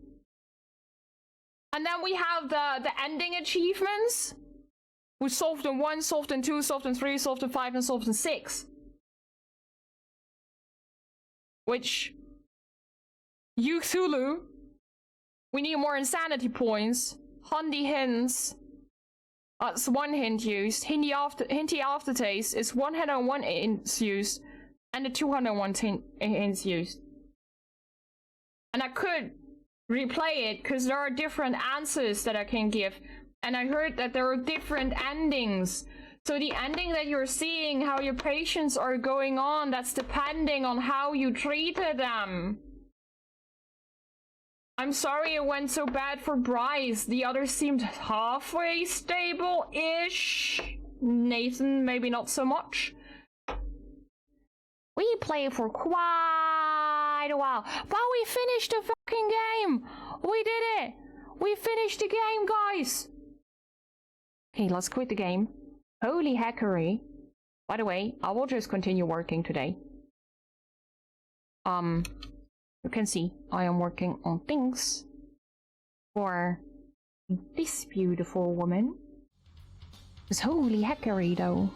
And then we have the ending achievements. We solved in 1, solved in 2, solved in 3, solved in 5, and solved in 6. Which, Outtro, we need more insanity points. Handy hints. That's 1 hint used. Hinty aftertaste is 101 hints used. And the 201 hints used. And I could replay it because there are different answers that I can give. And I heard that there are different endings. So the ending that you're seeing, how your patients are going on, that's depending on how you treated them. I'm sorry it went so bad for Bryce. The others seemed halfway stable-ish. Nathan, maybe not so much. We played for quite a while. But we finished the fucking game! We did it! We finished the game, guys! Okay, let's quit the game. Holy hackery. By the way, I will just continue working today. You can see I am working on things for this beautiful woman. It's holy hackery though.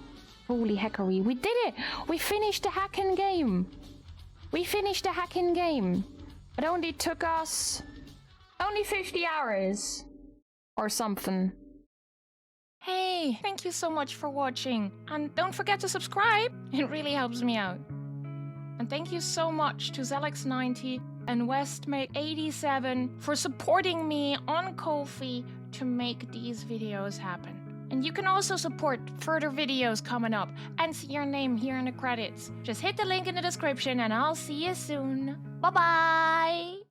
Holy hackery. We did it! We finished the hacking game! We finished the hacking game. It only took us only 50 hours or something. Hey, thank you so much for watching. And don't forget to subscribe. It really helps me out. And thank you so much to Zelex90 and Westmake87 for supporting me on Ko-fi to make these videos happen. And you can also support further videos coming up and see your name here in the credits. Just hit the link in the description and I'll see you soon. Bye-bye!